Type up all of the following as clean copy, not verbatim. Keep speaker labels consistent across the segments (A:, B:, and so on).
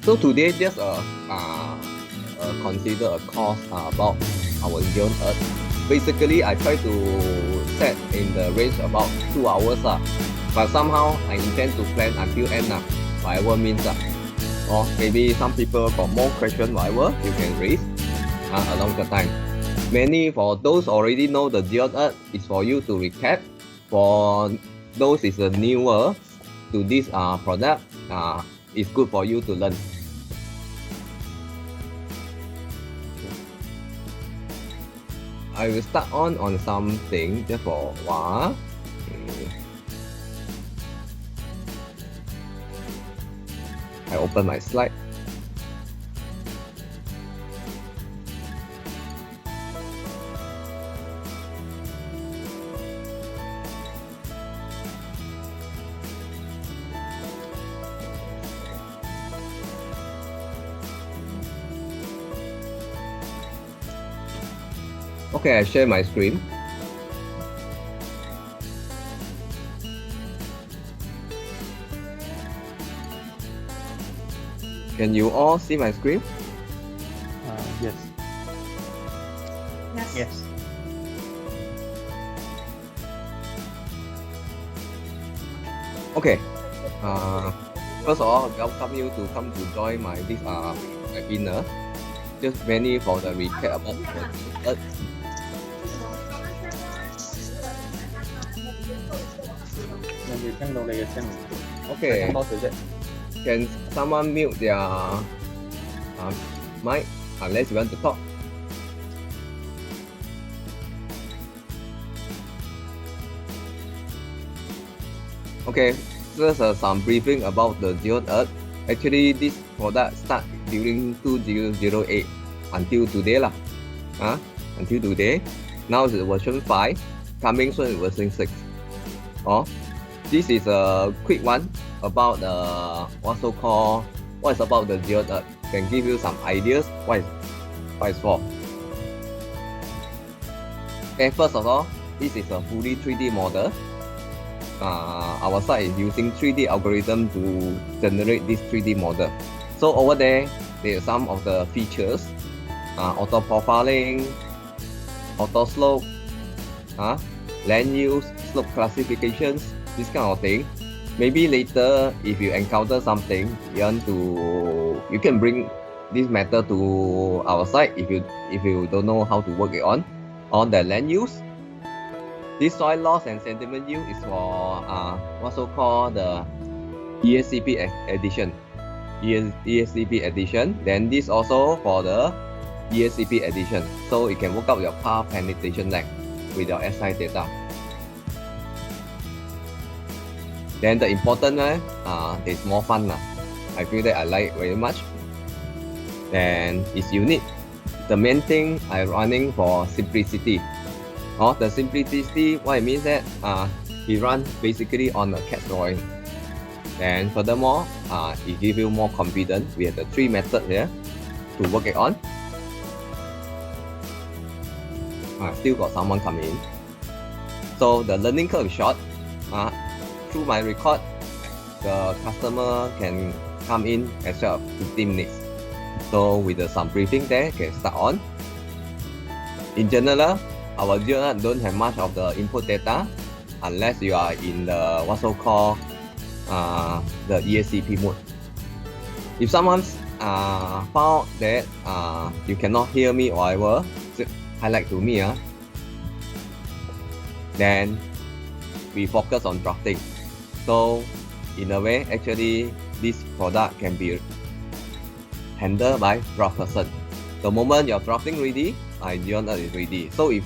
A: So today just consider a course about our ZeonEarth. Basically, I try to set in the range about 2 hours but somehow I intend to plan until end whatever means or maybe some people got more question, whatever you can raise along the time. Many for those already know the ZeonEarth is for you to recap. For those is newer to this product, it's good for you to learn. I will start on something just for a while. I open my slide. Okay, I share my screen. Can you all see my screen?
B: Yes.
C: Yes.
B: Yes.
A: Okay. First of all, welcome you to come to join my this webinar. Just mainly for the recap about the Earth. Okay. Can someone mute their mic unless you want to talk? Okay, just some briefing about the ZeonEarth. Actually, this product start during 2008 until today until today. Now it's version 5, coming soon version 6. This is a quick one about what's about the ZeonEarth. Can give you some ideas what it's for. Okay, first of all, this is a fully 3D model. Our site is using 3D algorithm to generate this 3D model. So over there are some of the features: auto profiling, auto slope, land use, slope classifications, this kind of thing. Maybe later, if you encounter something, you can bring this method to our site if you don't know how to work it on the land use. This soil loss and sediment yield is for what's called the ESCP edition. ESCP edition. Then this also for the ESCP edition. So you can work out your path penetration length with your SI data. Then the important one, is more fun. I feel that I like very much. And it's unique. The main thing I'm running for simplicity. The simplicity, what it means that it runs basically on a CAD drawing. And furthermore, it gives you more confidence. We have the 3 methods here to work it on. Still got someone coming in. So the learning curve is short. Through my record, the customer can come in as well 15 minutes. So with some briefing there, can start on. In general, our ZeonEarth don't have much of the input data unless you are in the what's called the ESCP mode. If someone's found that you cannot hear me or whatever, highlight to me, then we focus on drafting. So in a way, actually, this product can be handled by draft person. The moment your drafting ready, ZeonEarth is ready. So if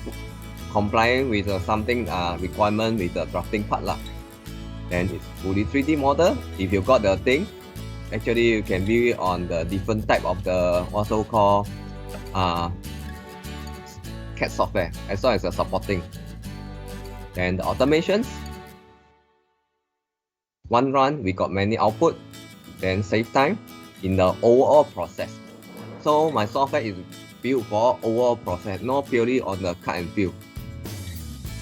A: complying with something requirement with the drafting part then it's fully 3D model. If you got the thing, actually you can view it on the different type of the also called CAD software as well as the supporting. And the automations, one run we got many output, then save time in the overall process. So my software is built for overall process, not purely on the cut and fill.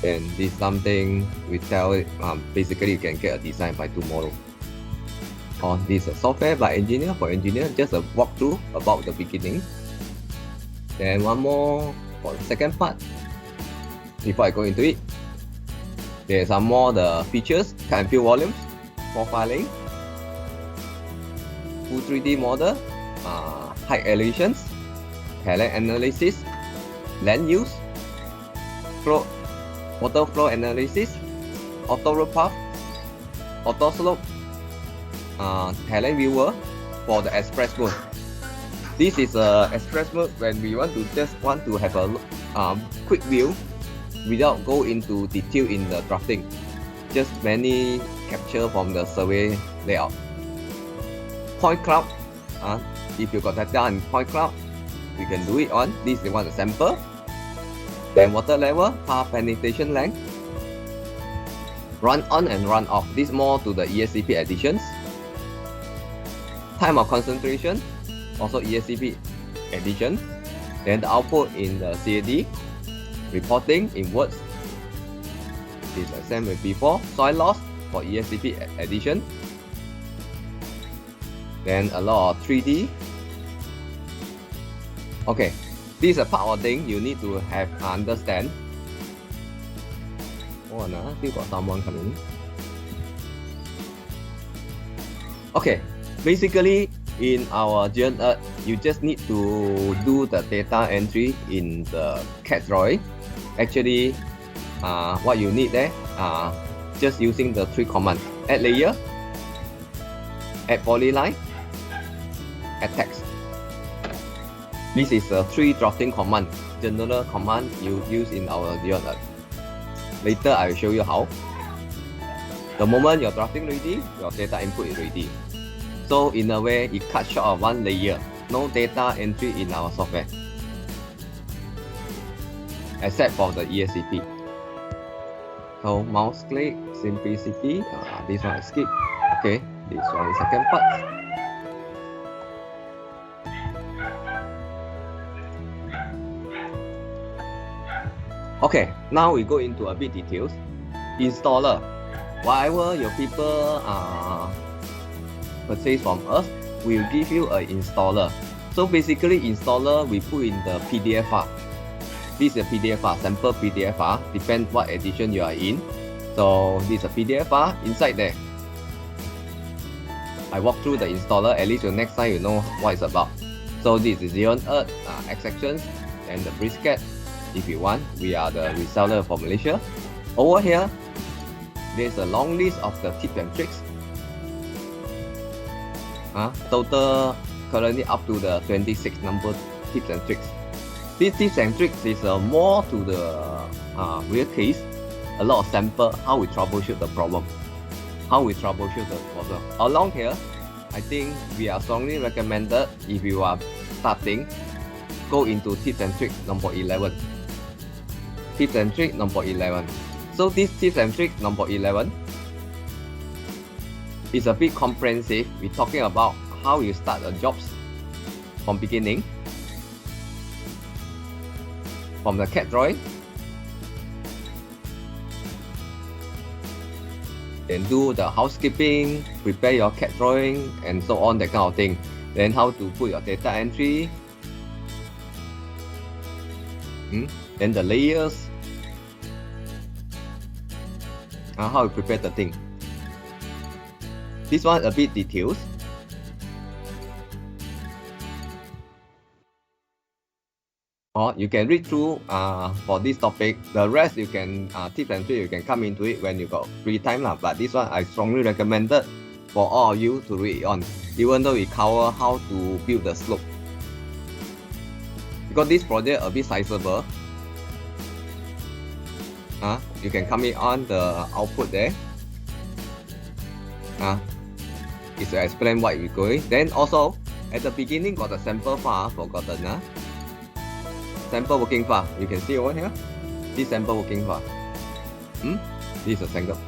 A: And this is something we tell it, basically you can get a design by tomorrow. on this software by engineer for engineer, just a walkthrough about the beginning. Then one more for the second part. Before I go into it, there's some more the features, cut and fill volumes, profiling, full 3D model, height elevations, talent analysis, land use, water flow analysis, auto road path, auto slope, talent viewer for the express mode. This is a express mode when we want to have a quick view without go into detail in the drafting. Just many capture from the survey layout. Point cloud, if you got data in point cloud, you can do it on. This is one sample. Then water level, path penetration length, run on and run off. This more to the ESCP additions. Time of concentration, also ESCP addition. Then the output in the CAD, reporting in words. This is the same with before. Soil loss for ESCP addition. Then a lot of 3D. Okay, this is a part of thing you need to have understand. Oh no, still got someone coming. Okay, basically in our ZeonEarth, you just need to do the data entry in the CAD drawing. Actually, what you need there, just using the 3 commands: add layer, add polyline, add text. This is a 3 drafting command, general command you use in our ZeonEarth. Later I will show you how. The moment your drafting ready, your data input is ready. So in a way, it cuts short of 1 layer. No data entry in our software, except for the ESCP. So mouse click, simplicity. This one I skip. Okay, this one is second part. Okay, now we go into a bit details. Installer, whatever your people purchase from us, we'll give you an installer. So basically, installer we put in the PDF file. This is a PDF file, sample PDF file. Depends what edition you are in. So this is a PDF file. Inside there, I walk through the installer. At least the next time you know what it's about. So this is ZeonEarth X sections and the brisket. If you want, we are the reseller for Malaysia. Over here, there's a long list of the tips and tricks. Total currently up to the 26 number tips and tricks. These tips and tricks is more to the real case. A lot of sample, how we troubleshoot the problem. Along here, I think we are strongly recommended if you are starting, go into tips and tricks number 11. Tips and trick number 11. So this tips and trick number 11 is a bit comprehensive. We're talking about how you start a jobs from beginning, from the CAD drawing, then do the housekeeping, prepare your CAD drawing, and so on, that kind of thing. Then how to put your data entry, then the layers, how you prepare the thing. This one a bit details. Or you can read through for this topic. The rest you can tips and tricks you can come into it when you got free time lah. But this one I strongly recommended for all of you to read on, even though we cover how to build the slope. Because this project a bit sizable. You can come in on the output there. Is to explain what we're going. Then also at the beginning got the sample file forgotten. Sample working file. You can see over here. This sample working file. This is a sample.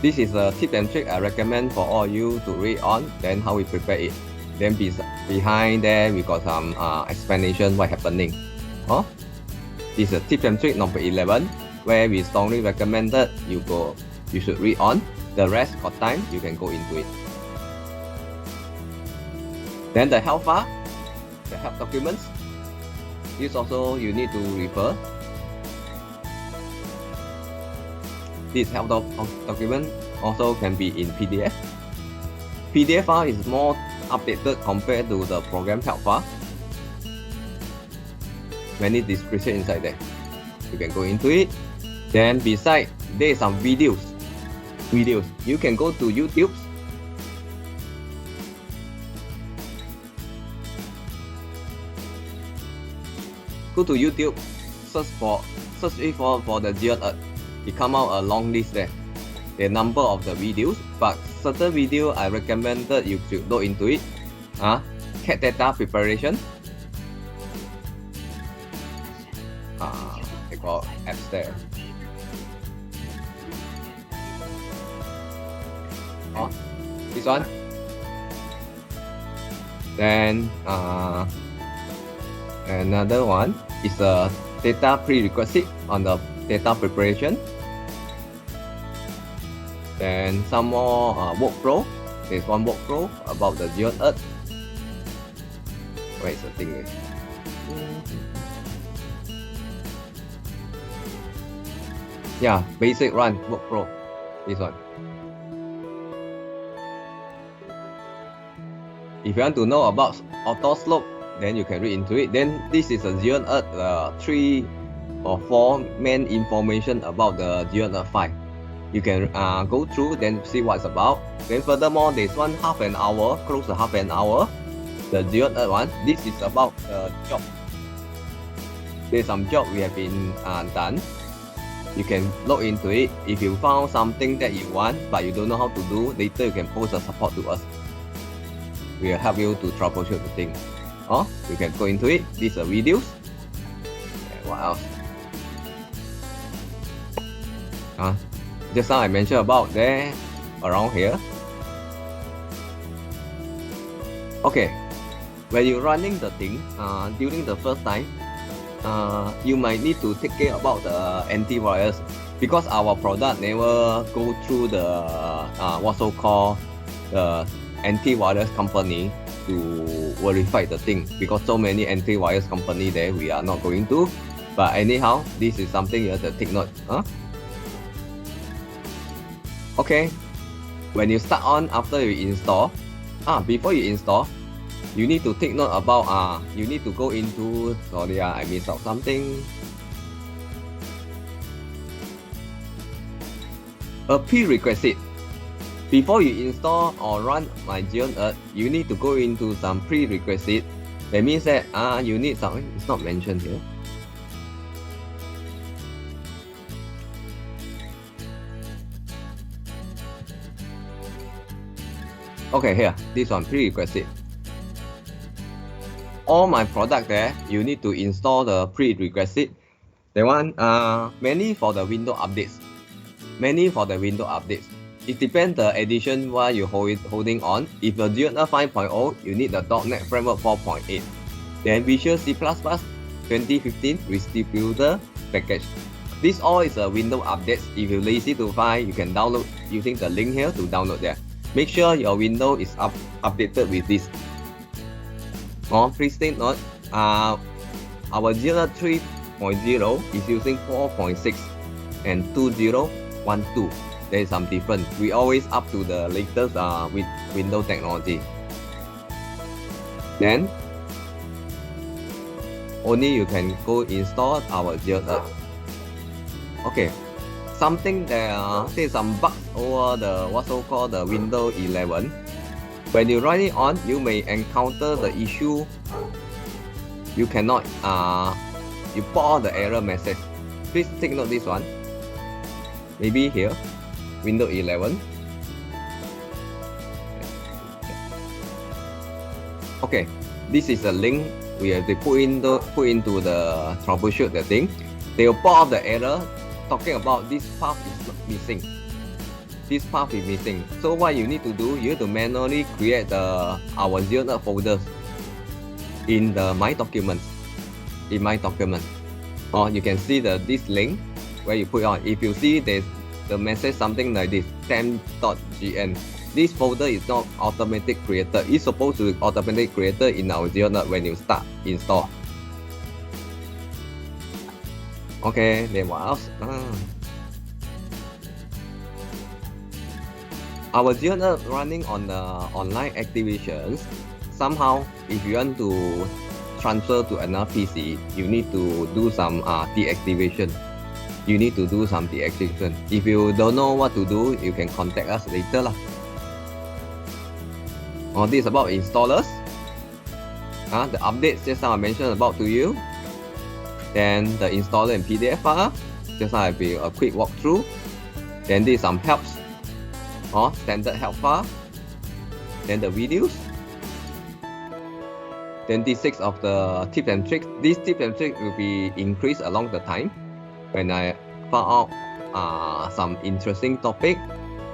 A: This is a tip and trick I recommend for all you to read on. Then how we prepare it. Then behind there we got some explanation what happening. This is a tip and trick number 11. where we strongly recommended you should read on. The rest got time, you can go into it. Then the help file, the help documents, this also you need to refer. This help document also can be in PDF. PDF file is more updated compared to the program help file. Many description inside there. You can go into it. Then beside, there is some videos. You can go to YouTube. Go to YouTube, search for the ZeonEarth. It come out a long list there. The number of the videos, but certain video I recommended you should look into it. Cat data preparation. They got apps there. This one. Then another one is a data prerequisite on the data preparation. Then some more workflow. There's one workflow about the ZeonEarth. Where is the thing? Yeah, basic run workflow. This one. If you want to know about auto slope, then you can read into it. Then this is a ZeonEarth 3 or 4 main information about the ZeonEarth file. You can go through, then see what it's about. Then furthermore, there's one half an hour, close to half an hour. The ZeonEarth one. This is about the job. There's some job we have been done. You can log into it. If you found something that you want but you don't know how to do, later you can post a support to us. We will help you to troubleshoot the thing. You can go into it. These are videos. And what else? Just now I mentioned about there, around here. Okay, when you're running the thing, during the first time, you might need to take care about the antivirus, because our product never go through the what's so called the antivirus company to verify the thing, because so many antivirus company there we are not going to. But anyhow, this is something you have to take note. Okay, when you start on, after you install, before you install, you need to take note about you need to go into, sorry, I missed out something. A prerequisite. Before you install or run my ZeonEarth, you need to go into some prerequisite. That means that you need something. It's not mentioned here. Okay, here, this one, prerequisite. All my product there, you need to install the prerequisite. That one, mainly for the window updates. It depends the edition what you're holding on. If the ZeonEarth 5.0, you need the .NET Framework 4.8. Then Visual C++ 2015 distributor package. This all is a window updates. If you're lazy to find, you can download using the link here to download there. Make sure your window is updated with this. Please take note, our ZeonEarth 3.0 is using 4.6 and 2012. There is some difference. We always up to the latest with Windows technology. Then only you can go install our ZeonEarth. Okay, something there's some bugs over the what's so called the Windows 11. When you run it on, you may encounter the issue. You cannot you put out the error message. Please take note this one. Maybe here, Windows 11. Okay, this is a link we have to put into the troubleshoot the thing. They will pop out the error talking about this path is missing. This path is missing. So what you need to do, you have to manually create our ZeonEarth folders in the My Documents. Or you can see this link. where you put on. If you see there's the message something like this, temp.gn, this folder is not automatic created. It's supposed to be automatic created in our ZeonEarth when you start install. Okay, then what else? Our ZeonEarth running on the online activations. Somehow, if you want to transfer to another PC, you need to do some deactivation. You need to do some deactivation. If you don't know what to do, you can contact us later lah. This is about installers. The updates just now I mentioned about to you. Then the installer in PDF file. Just now I will a quick walkthrough. Then this is some helps or standard help file. Then the videos. Then this 6 of the tips and tricks. These tips and tricks will be increased along the time. When I found out some interesting topic,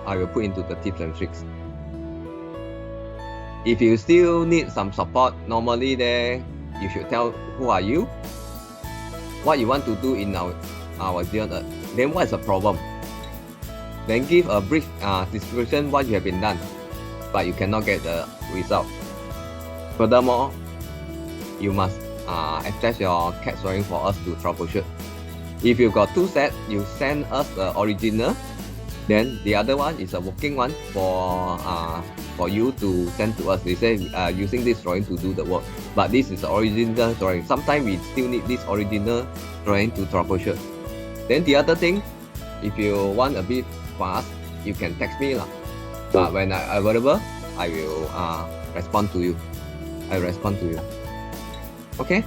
A: I will put into the tips and tricks. If you still need some support, normally there you should tell who are you, what you want to do in our ZeonEarth, then what is the problem. Then give a brief description what you have been done, but you cannot get the result. Furthermore, you must attach your CAD drawing for us to troubleshoot. If you got 2 sets, you send us the original. Then the other one is a working one for you to send to us. They say using this drawing to do the work, but this is the original drawing. Sometimes we still need this original drawing to troubleshoot. Then the other thing, if you want a bit fast, you can text me lah. But when I available, I will respond to you. I respond to you. Okay.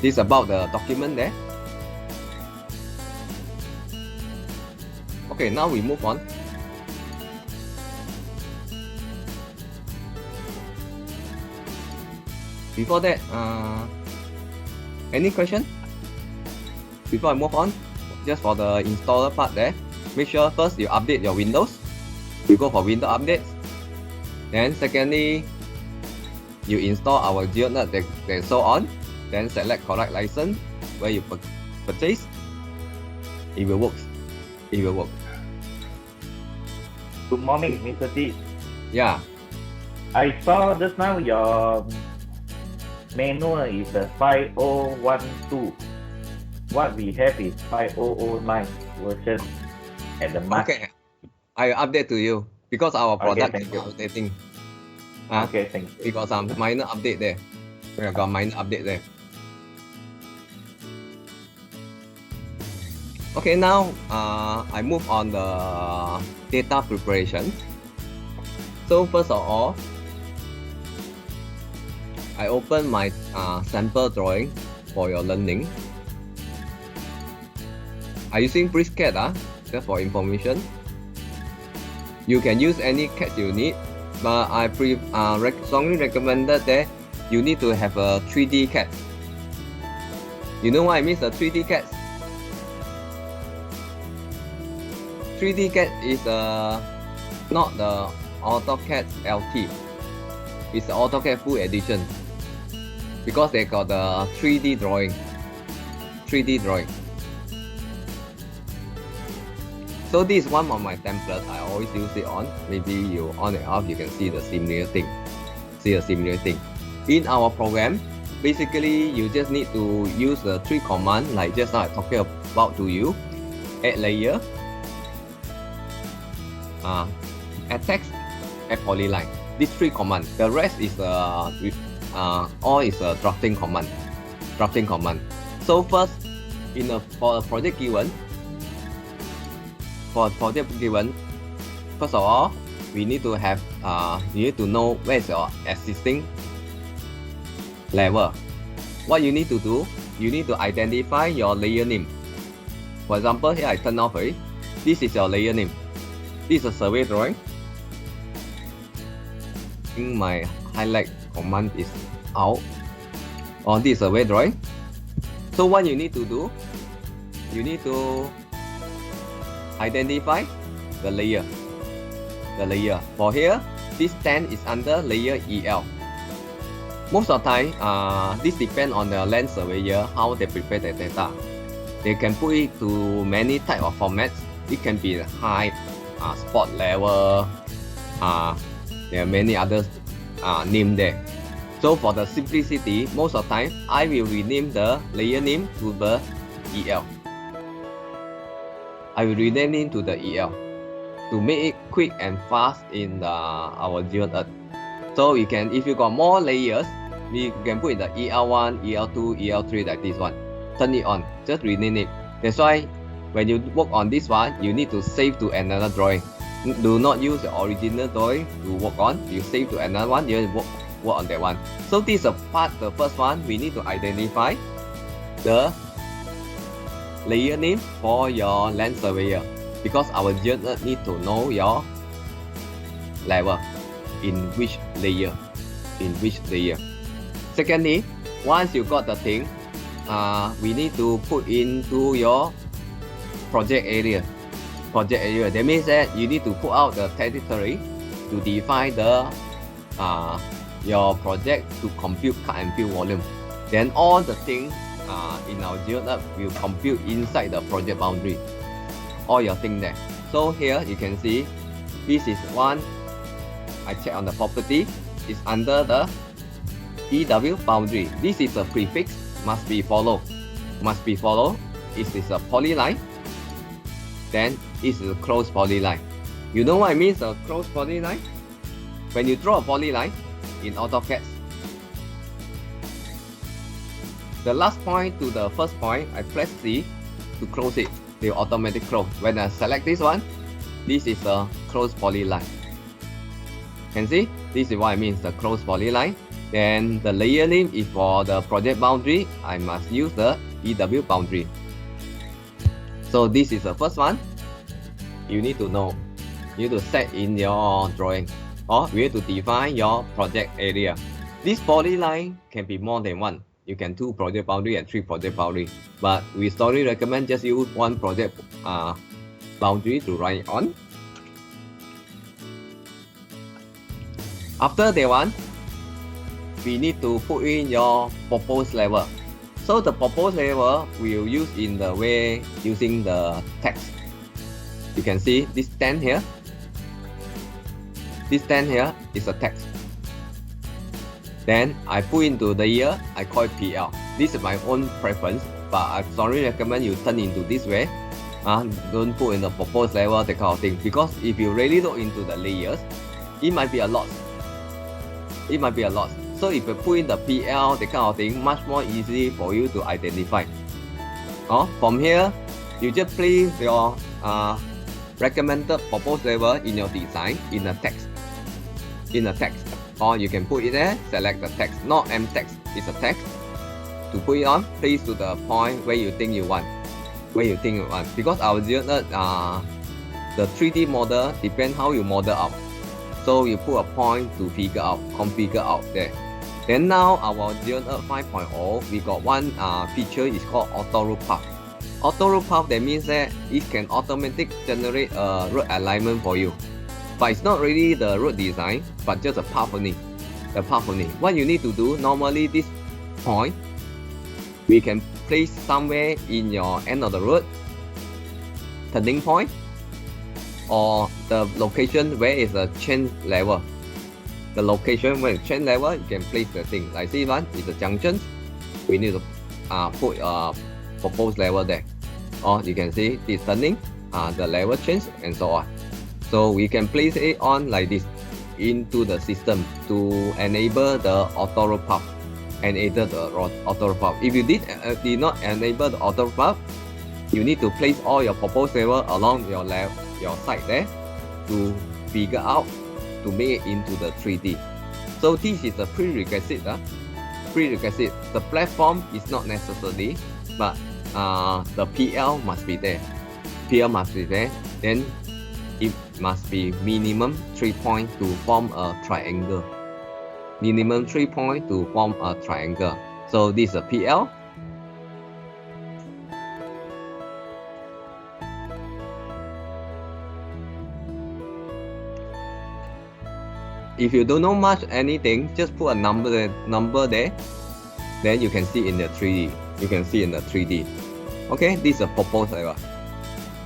A: This is about the document there. Okay, now we move on. Before that, any question? Before I move on, just for the installer part there, make sure first you update your Windows. You go for Windows updates. Then secondly, you install our ZeonEarth and so on. Then select correct license where you purchase. It will work. It will work.
C: Good morning, Mr. T.
A: Yeah.
C: I saw just now your manual is 5012. What we have is 5009 version at the March.
A: Okay. I update to you because our product is
C: thank you.
A: updating.
C: Okay, thank you.
A: We got some minor update there. We have got minor update there. Okay, now I move on the data preparation. So first of all, I open my sample drawing for your learning. I'm using BriskCAD just for information. You can use any CAD you need, but I strongly recommended that you need to have a 3D CAD. You know what I mean? The 3D CAD. 3D CAD is not the AutoCAD LT. It's the AutoCAD Full Edition because they got the 3D drawing. 3D drawing. So this is one of my templates. I always use it on. Maybe you on and off, you can see the similar thing. In our program, basically you just need to use the 3 commands like just now I talking about to you. Add layer, add text, add polyline. These 3 commands. The rest is all is a drafting command. So first, for a project given, first of all, we need to have you need to know where is your existing level. What you need to do, you need to identify your layer name. For example, here I turn off it. This is your layer name. This is a survey drawing. In my highlight command is out. On this survey drawing. So what you need to do, you need to identify the layer. For here, this 10 is under layer EL. Most of the time, this depends on the land surveyor how they prepare the data. They can put it to many type of formats. It can be the height, spot level, there are many others name there. So for the simplicity, most of the time, I will rename the layer name to the EL. I will rename it to the EL to make it quick and fast in our ZeonEarth. So you can, if you got more layers, we can put in the EL1, EL2, EL3 like this one. Turn it on, just rename it. That's why when you work on this one, you need to save to another drawing. Do not use the original drawing to work on. You save to another one, you work on that one. So this is a part, the first one, we need to identify the layer name for your land surveyor, because our ZeonEarth need to know your level, in which layer. Secondly, once you got the thing, we need to put into your project area. That means that you need to put out the territory to define the your project to compute cut and fill volume. Then all the things in our ZeonEarth will compute inside the project boundary. All your things there. So here you can see this is one. I check on the property. It's under the EW boundary. This is a prefix. Must be follow. It is a polyline. Then it's a closed polyline. You know what it means, a closed polyline? When you draw a polyline in AutoCAD, the last point to the first point, I press C to close it. They will automatically close. When I select this one, this is a closed polyline. Can see? This is what I mean, the closed polyline. Then the layer name is for the project boundary. I must use the EW boundary. So this is the first one. You need to know. You need to set in your drawing. Or you need to define your project area. This polyline can be more than one. You can 2 project boundary and 3 project boundary. But we strongly recommend just use 1 project boundary to run it on. After that one, we need to put in your proposed level. So the proposed level we'll use in the way using the text. You can see this 10 here. This 10 here is a text. Then I put into the year, I call it PL. This is my own preference, but I strongly recommend you turn into this way. Don't put in the proposed level, that kind of thing. Because if you really look into the layers, it might be a lot. So if you put in the PL, that kind of thing, much more easy for you to identify. From here, you just place your recommended proposed level in your design in a text. Or you can put it there, select the text, not M text, it's a text. To put it on, place to the point where you think you want. Because our ZeonEarth, the 3D model depends how you model out. So you put a point to configure out there. Then now our ZeonEarth 5.0, we got one feature is called Auto Route Path. Auto Route Path, that means that it can automatically generate a road alignment for you. But it's not really the road design, but just a path only. What you need to do, normally this point, we can place somewhere in your end of the road, turning point, or the location where is a change level. The location where it's change level, you can place the thing. Like this one is the junction. We need to put a proposed level there. Or you can see this turning, the level change, and so on. So we can place it on like this into the system to enable the auto route path. Enable the auto route path. If you did not enable the auto route path, you need to place all your proposed level along your side there to figure out to make it into the 3D. So this is a prerequisite. The platform is not necessary, but the PL must be there. Then it must be minimum 3 points to form a triangle. So this is a PL. If you don't know much anything, just put a number there. Then you can see in the 3D. Okay, this is a proposed level.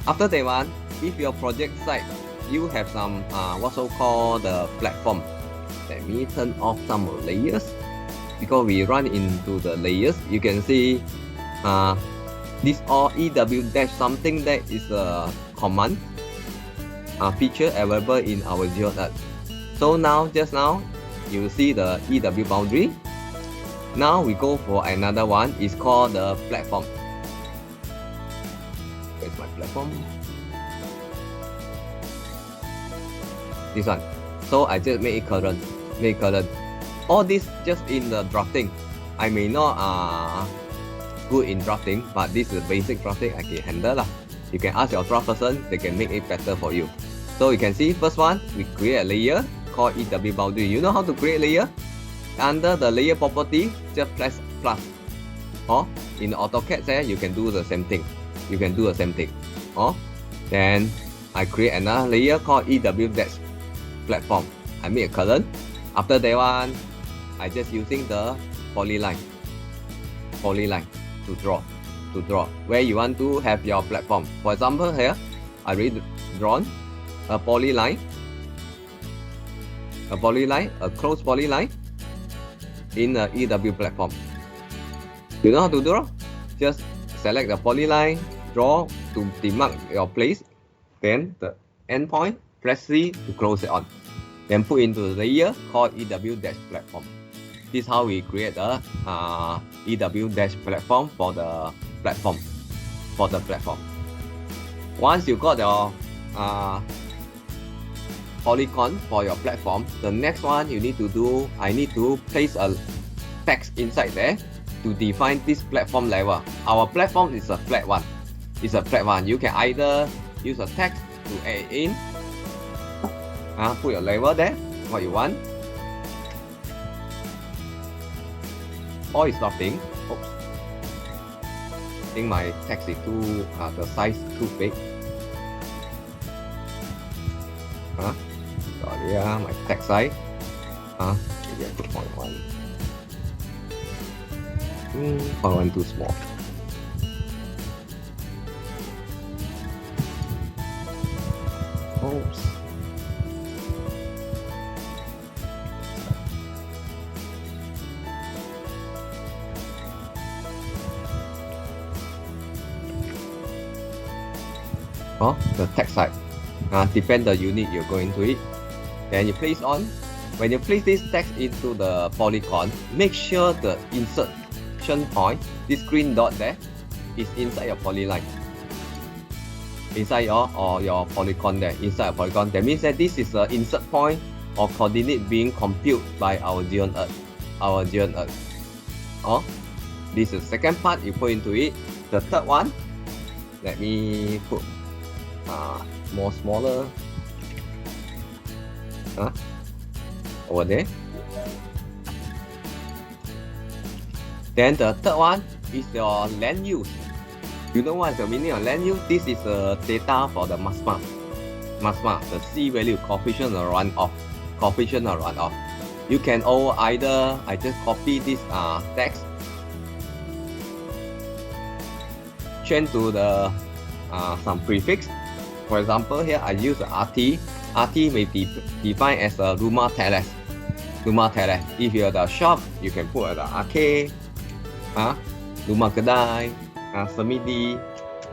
A: After that one, if your project site you have some what's so called the platform. Let me turn off some layers because we run into the layers. You can see this all EW dash something that is a command feature available in our ZeonEarth. So now, just now, you see the EW boundary. Now we go for another one. It's called the platform. Where's my platform? This one. So I just make it current. All this just in the drafting. I may not good in drafting, but this is basic drafting I can handle lah. You can ask your draft person, they can make it better for you. So you can see first one, we create a layer called EW boundary. You know how to create layer? Under the layer property, just press plus. Or in AutoCAD there, you can do the same thing. Or then I create another layer called EW dash platform. I make a current. After that one, I just using the polyline to draw where you want to have your platform. For example, here I already drawn a polyline, a closed polyline in the EW platform. You know how to draw? Just select the polyline, draw to demark your place, then the endpoint, press C to close it on. Then put into the layer called EW dash platform. This is how we create the EW dash platform for the platform. Once you got your polygon for your platform, the next one you need to do, I need to place a text inside there to define this platform level. Our platform is a flat one. You can either use a text to add in, put your level there, what you want, or it's nothing. Oops. I think my text is too, the size too big. Sorry, my text size. Maybe I put 0.1. 0.1 too small. Oops. The text side. Depend the unit you're going to it. Then you place on. When you place this text into the polygon, make sure the insertion point, this green dot there, is inside your polyline. Inside your polygon there. Inside a polygon. That means that this is the insert point or coordinate being computed by our ZeonEarth. This is the second part you put into it. The third one, let me put more smaller over there. Then the third one is your land use. You know what is the meaning of land use? This is the data for the MASMA, the C value coefficient of runoff. You can either I just copy this text, change to the some prefix. For example, here I use RT. RT may be defined as a rumah terrace. If you're the shop, you can put the arcade, rumah kedai, semidi,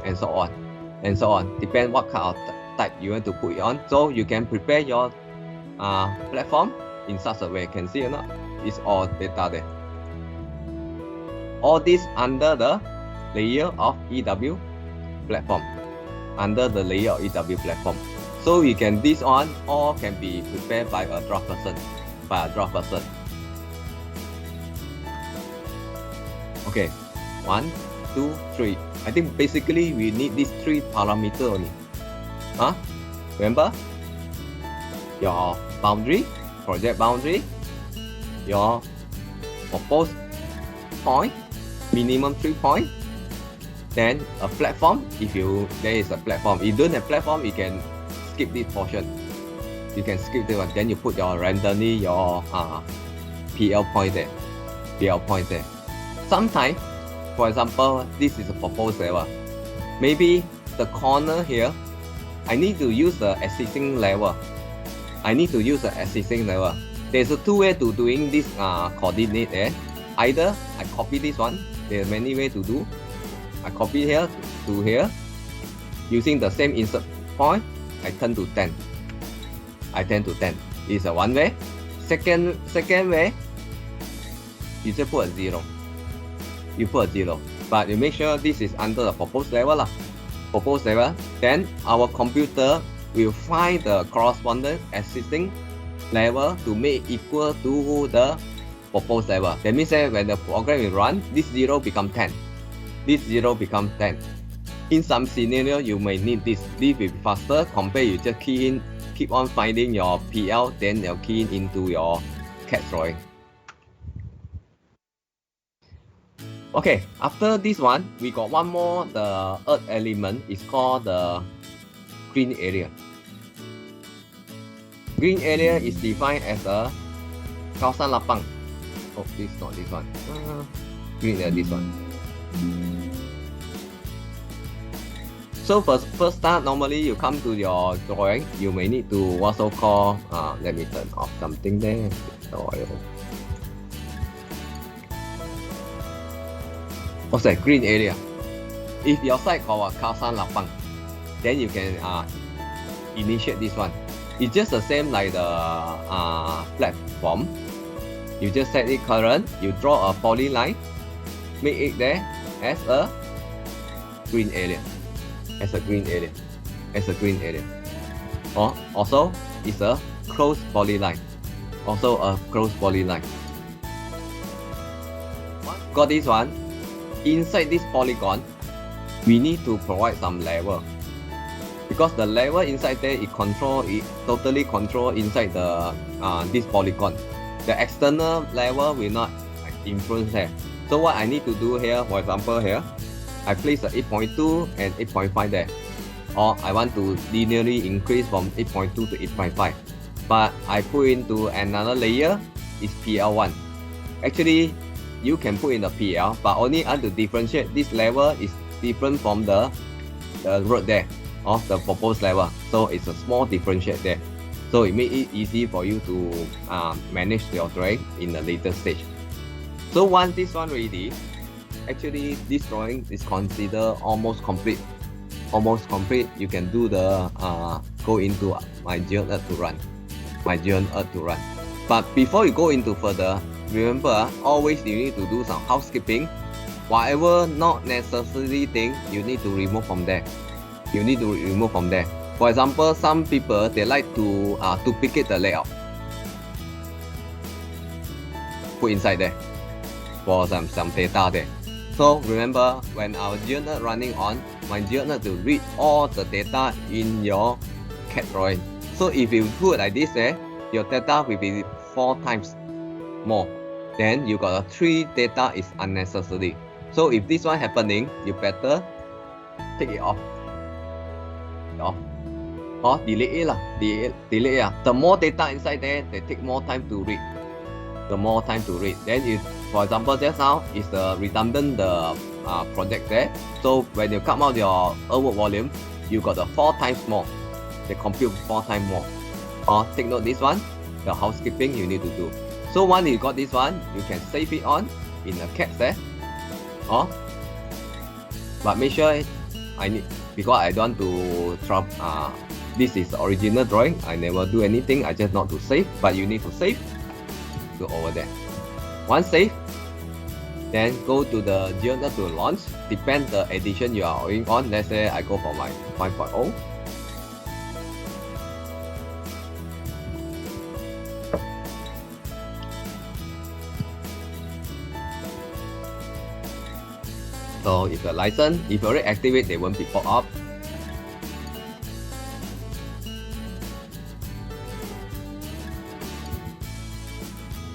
A: and so on. Depend what kind of type you want to put it on. So you can prepare your platform in such a way. Can see or not? It's all data there. All this under the layer of EW platform. So you can, this one all can be prepared by a draft person. Okay, 1, 2, 3. I think basically we need these 3 parameters only. Remember? Your boundary, project boundary, your proposed point, minimum 3 points. Then a platform, there is a platform. If you don't have platform, you can skip this portion. Then you put your randomly your PL point there. Sometimes for example, this is a proposed level. Maybe the corner here, I need to use the existing level. There's a two way to doing this coordinate there. Either I copy this one. There are many ways to do. I copy here to here. Using the same insert point, I turn to 10. Is a one way. Second way, you just put a 0. But you make sure this is under the proposed level lah. Then our computer will find the corresponding existing level to make equal to the proposed level. That means that when the program will run, this 0 become 10. In some scenario, you may need this. This will be faster compared you just keep on finding your PL, then you'll key into your CAD drawing. Okay, after this one, we got one more, the earth element is called the green area. Green area is defined as a kawasan lapang. Oh, this is not this one. Green area, this one. So first start, normally you come to your drawing, you may need to also call, let me turn off something there. What's that? Green area. If your site called kawasan lapang, then you can initiate this one. It's just the same like the platform. You just set it current, you draw a polyline, make it there as a green area. Also, it's a closed polyline. Got this one. Inside this polygon, we need to provide some level. Because the level inside there, it totally control inside the this polygon. The external level will not influence there. So what I need to do here, for example here, I place the 8.2 and 8.5 there. Or I want to linearly increase from 8.2 to 8.5. But I put into another layer, is PL1. Actually, you can put in the PL, but only to differentiate this level is different from the road there, of the proposed level. So it's a small differentiate there. So it makes it easy for you to manage your drawing in the later stage. So once this one ready, actually this drawing is considered almost complete. You can do the go into my ZeonEarth to run. But before you go into further, remember always you need to do some housekeeping. Whatever not necessary thing, you need to remove from there. For example, some people they like to duplicate the layout. Put inside there for some data there. So remember, when our ZeonEarth running on, my ZeonEarth to read all the data in your CAD drawing. So if you put like this there, your data will be 4 times more. Then you got 3 data is unnecessary. So if this one happening, you better take it off. Or delete it lah. Delete it. The more data inside there, they take more time to read. Then if, for example, just now is the redundant project there. So when you come out your Earthworks volume, you got the 4 times more. They compute 4 times more. Or take note this one, the housekeeping you need to do. So once you got this one, you can save it on in the CAD there. But make sure because I don't want to drop this is the original drawing. I never do anything, I just not to save, but you need to save. Go over there. Once save, then go to the ZeonEarth to launch. Depends the edition you are going on. Let's say I go for my 5.0. So if you're licensed, if you already activate, they won't be pop up.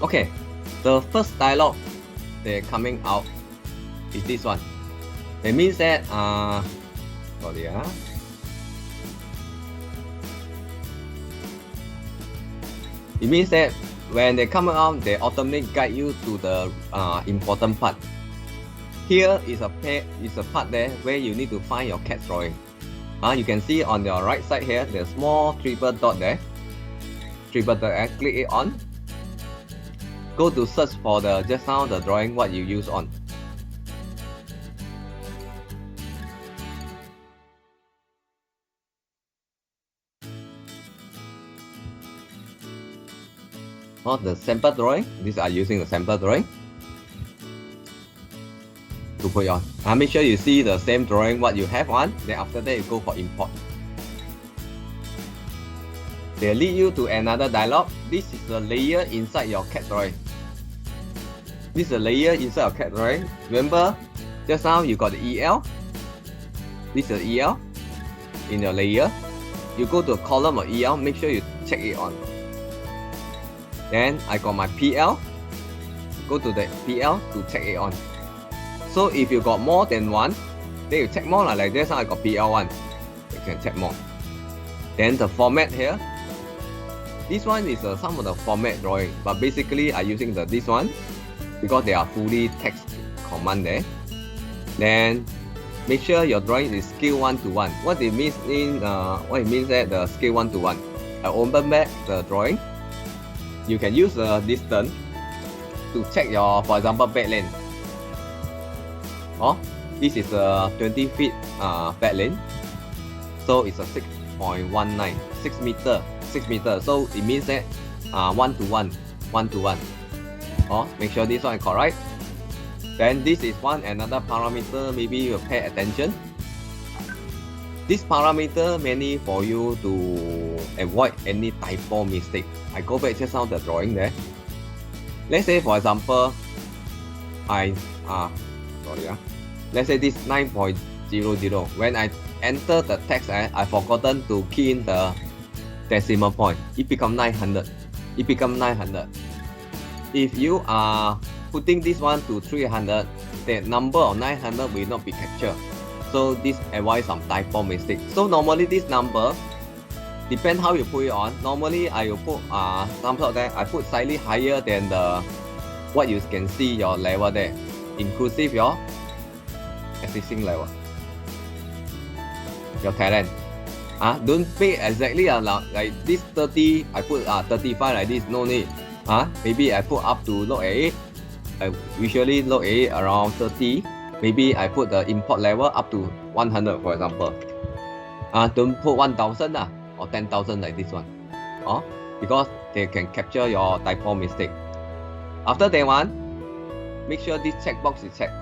A: Okay, the first dialog they're coming out is this one. It means that it means that when they come out, they automatically guide you to the important part. here is a part there where you need to find your CAD drawing. You can see on your right side here, there's small triple dot there. Triple dot there, click it on. Go to search for the just now the drawing what you use on. The sample drawing. These are using the sample drawing to put on. Make sure you see the same drawing what you have on. Then after that you go for import. They lead you to another dialog. This is the layer inside your CAD drawing. This is a layer inside your CAD drawing. Remember, just now you got the EL. This is the EL in your layer. You go to a column of EL. Make sure you check it on. Then I got my PL. Go to the PL to check it on. So if you got more than one, then you check more like this. I got PL1. You can check more. Then the format here. This one is some of the format drawing, but basically I'm using this one because they are fully text command there. Then make sure your drawing is scale 1 to 1. What it means that the scale 1 to 1. I open back the drawing. You can use the distance to check your, for example, back length. This is a 20 feet back length. So it's a 6.19, 6 meter. So it means that 1 to 1. Make sure this one is correct. Then this is another parameter, maybe you pay attention. This parameter mainly for you to avoid any typo mistake. I go back just now the drawing there. Let's say for example, let's say this 9.00. When I enter the text, I forgotten to key in the decimal point. It become 900. If you are putting this one to 300, the number of 900 will not be captured. So this avoids some typo mistake. So normally this number, depend how you put it on. Normally I will put some sort there. I put slightly higher than the what you can see your level there, inclusive your existing level, your talent. Don't pay exactly like this 30. I put 35 like this. No need. Maybe I put up to look at it. I usually look at it around 30. Maybe I put the import level up to 100, for example. Don't put 1,000 or 10,000 like this one. Because they can capture your typo mistake. After that one, make sure this checkbox is checked.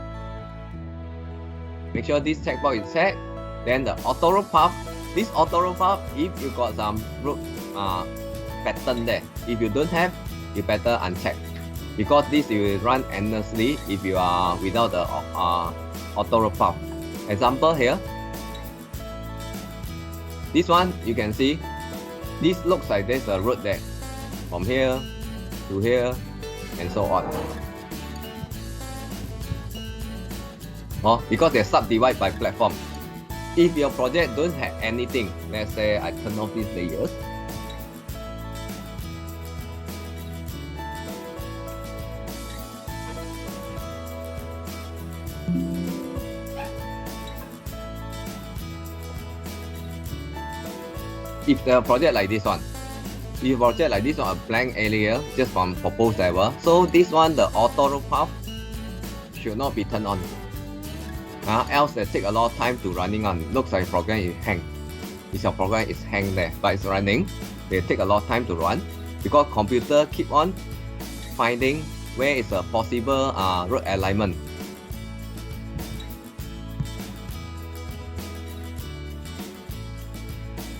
A: Then the auto root path. This auto root path, if you got some root pattern there, if you don't have, you better uncheck. Because this will run endlessly if you are without the auto root path. Example here. This one you can see. This looks like there's a root there, from here to here, and so on. Because they're subdivided by platform. If your project don't have anything, let's say I turn off these layers. If the project like this one, a blank area just from proposed level, so this one, the auto root path should not be turned on. Else it take a lot of time to running on. Looks like program is hang. If your program is hang there, but it's running, they take a lot of time to run because computer keep on finding where is a possible root alignment.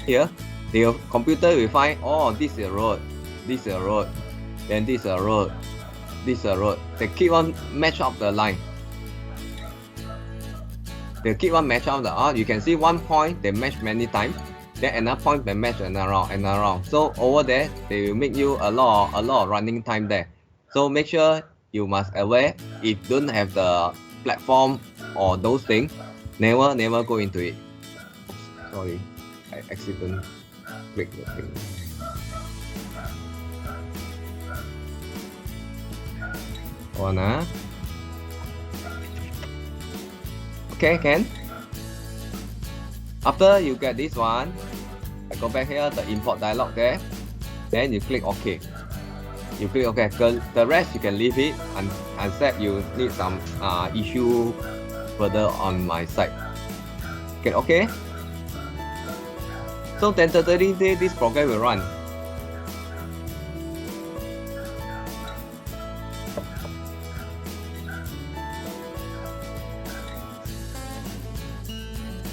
A: Here, the computer will find, this is a road, then this is a road, this is a road. They keep on match up the line. They keep on match up you can see one point they match many times, then another point they match and around. So over there, they will make you a lot of running time there. So make sure you must aware if don't have the platform or those things, never go into it. Oops, sorry, I accidentally click the thing. Okay, can. After you get this one, I go back here, the import dialog there. Then you click OK. You click OK. The rest you can leave it unless you need some issue further on my side. Get OK. So tentatively this program will run.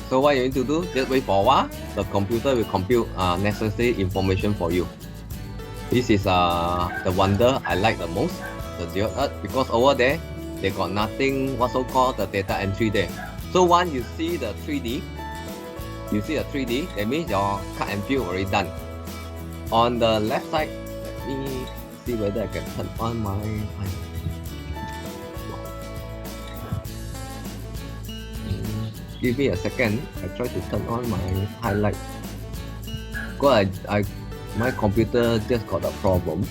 A: So what you need to do, just wait for a while. The computer will compute necessary information for you. This is the wonder I like the most, the ZeonEarth, because over there they got nothing what so called the data entry there. So once you see the 3D, that means your cut and fill already done. On the left side, let me see whether I can turn on my give me a second. I try to turn on my highlight. Because my computer just got a problem.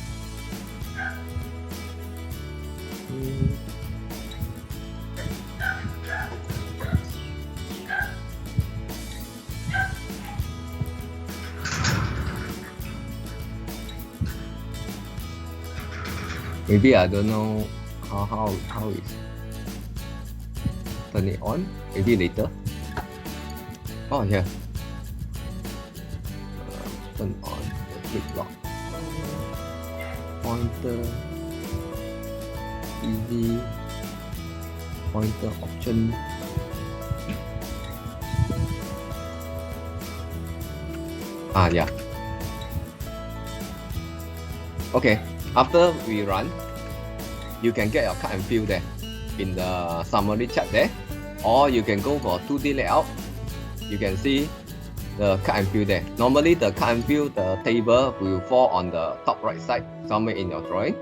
A: Maybe I don't know how is turn it on. Maybe later. Oh yeah. Turn on the click lock. Pointer. Easy. Pointer option. Yeah. Okay. After we run, you can get your cut and fill there in the summary chat there, or you can go for 2D layout. You can see the cut and fill there. Normally the cut and fill, the table will fall on the top right side, somewhere in your drawing.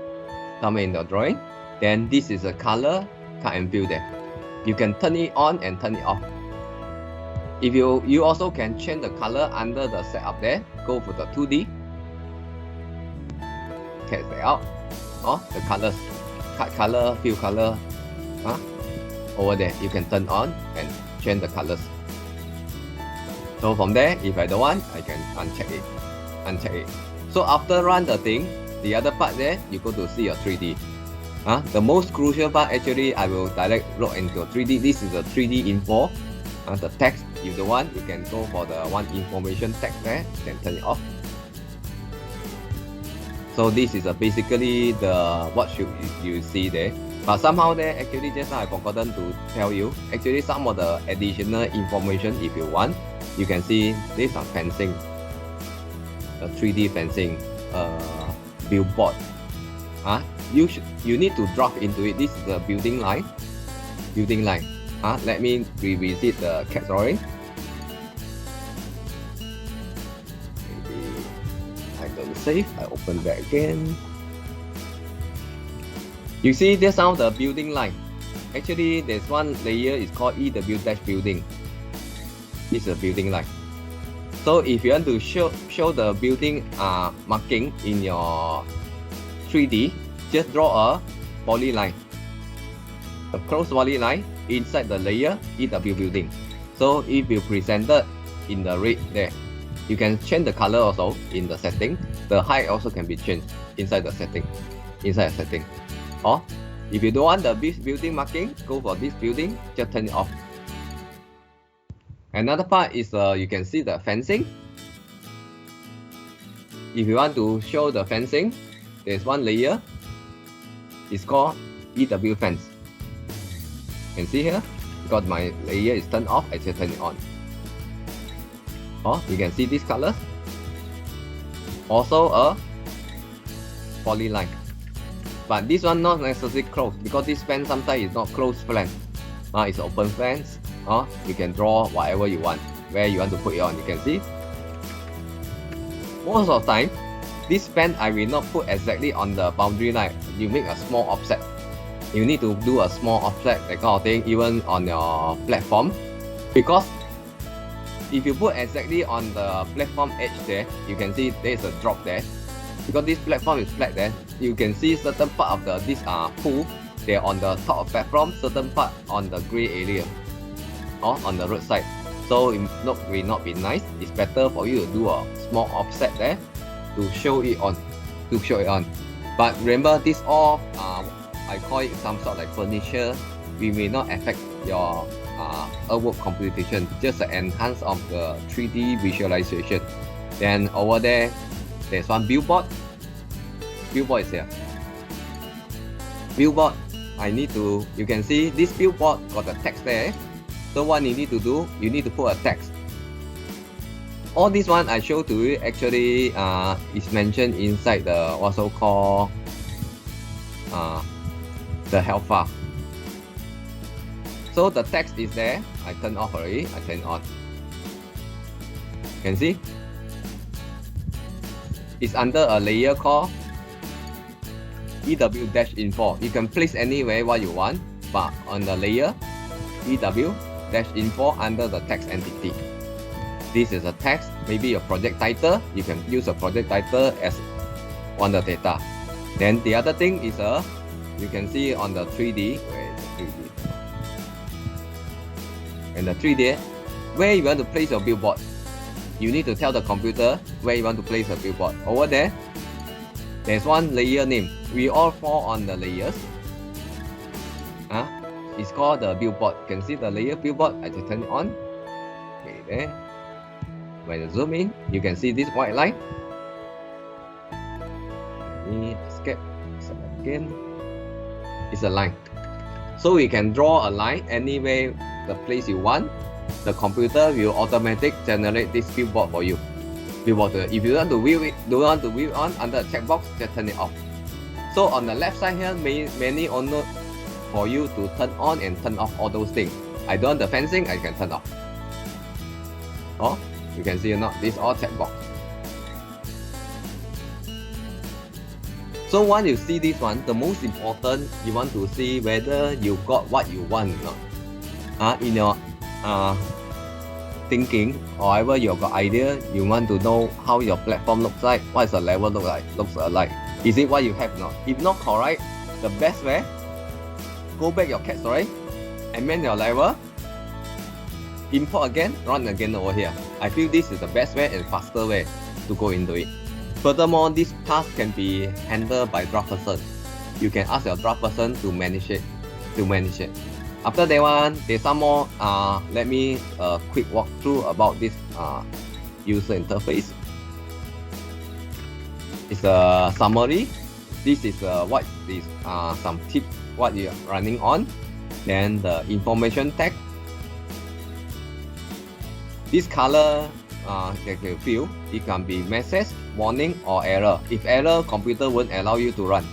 A: Then this is a color cut and fill there. You can turn it on and turn it off. If you also can change the color under the setup there. Go for the 2D. Text layout, or the colors, cut color, fill color, over there you can turn on and change the colors. So from there, if I don't want, I can uncheck it. So after run the thing, the other part there, you go to see your 3D. The most crucial part actually, I will direct log into 3D. This is a 3D info. The text, if you want, you can go for the one information text there, you can turn it off. So this is basically the what should you see there. But somehow there, actually just now I forgotten to tell you. Actually some of the additional information, if you want, you can see these are fencing, the 3D fencing, billboard. You need to drop into it. This is the building line. Let me revisit the CAD drawing. Save, I open back again. You see there's now the building line. Actually there's one layer is called EW-building. This is a building line. So if you want to show the building marking in your 3D, just draw a polyline, a closed polyline inside the layer EW-building. So if you presented in the red there, you can change the color also in the setting. The height also can be changed inside the setting. Or if you don't want the building marking, go for this building, just turn it off. Another part is you can see the fencing. If you want to show the fencing, there's one layer. It's called EW fence. You can see here, because my layer is turned off, I just turn it on. Or you can see this color. Also a polyline. But this one not necessarily closed, because this fence sometimes is not closed fence. It's open fence. You can draw whatever you want, where you want to put it on. You can see. Most of the time, this fence I will not put exactly on the boundary line. You make a small offset. You need to do a small offset, that kind of thing, even on your platform. Because if you put exactly on the platform edge there, you can see there's a drop there. Because this platform is flat there, you can see certain part of this pool, they're on the top of platform, certain part on the gray area. or on the roadside. So it will not be nice. It's better for you to do a small offset there to show it on. But remember, this all I call it some sort of like furniture. We may not affect your Earthworks computation, just the enhance of the 3D visualization. Then over there's one billboard. Billboard is here. Billboard, you can see this billboard got the text there. So what you need to do, you need to put a text. All this one I show to you actually is mentioned inside the also called the health file. So the text is there. I turn off already. I turn on. Can see? It's under a layer called EW-info. You can place anywhere what you want, but on the layer EW-info under the text entity. This is a text, maybe a project title. You can use a project title as one of the data. Then the other thing is you can see on the 3D. Where is the 3D? And the 3D, where you want to place your billboard. You need to tell the computer where you want to place a billboard. Over there, there's one layer name. We all fall on the layers. It's called the billboard. You can see the layer billboard. I just turn it on. Okay, there. When you zoom in, you can see this white line. Let me escape. Select again. It's a line. So we can draw a line anywhere the place you want. The computer will automatically generate this billboard for you. Billboard. If you want to view it, on under the checkbox, just turn it off. So on the left side here, many only for you to turn on and turn off all those things. I don't want the fencing, I can turn off. Oh, you can see or not, this all checkbox. So once you see this one, the most important, you want to see whether you got what you want or not. In your thinking, or whatever you got idea, you want to know how your platform looks like, what is the level looks like. Is it what you have or not? If not correct, the best way, go back your cat story, amend your level, import again, run again over here. I feel this is the best way and faster way to go into it. Furthermore, this task can be handled by draft person. You can ask your draft person to manage it. After that one, there's some more. Let me quick walk through about this user interface. It's a summary. This is what is some tips what you're running on. Then the information tag. This color that you feel, it can be message, warning, or error. If error, computer won't allow you to run.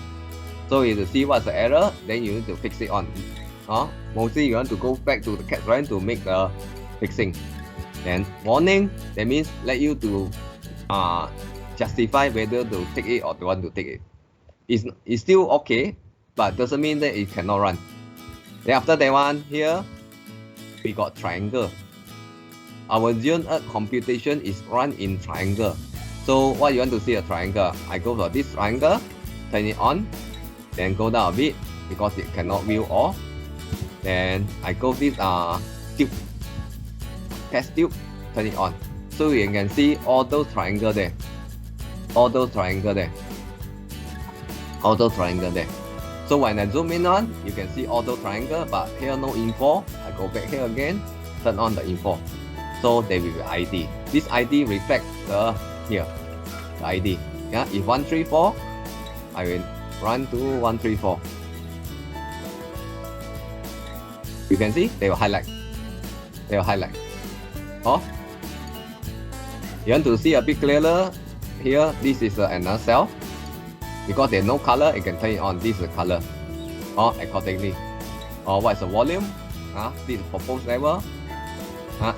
A: So you have to see what's the error, then you need to fix it on. Mostly you want to go back to the cat run to make the fixing. Then warning, that means let you to justify whether to take it or don't want to take it. It's still okay, but doesn't mean that it cannot run. Then after that one, here we got triangle. Our ZeonEarth computation is run in triangle. So what you want to see a triangle? I go for this triangle, turn it on, then go down a bit because it cannot view all. Then I go this tube, test tube, turn it on. So you can see all those triangle there. So when I zoom in on, you can see all those triangle, but here no info. I go back here again, turn on the info. So there will be ID. This ID reflects the ID. Yeah, if 134, I will run to 134. You can see they will highlight. Oh, you want to see a bit clearer? Here, this is another cell. Because there's no color, you can turn it on. This is the color. Accordingly. What is the volume? This is proposed level.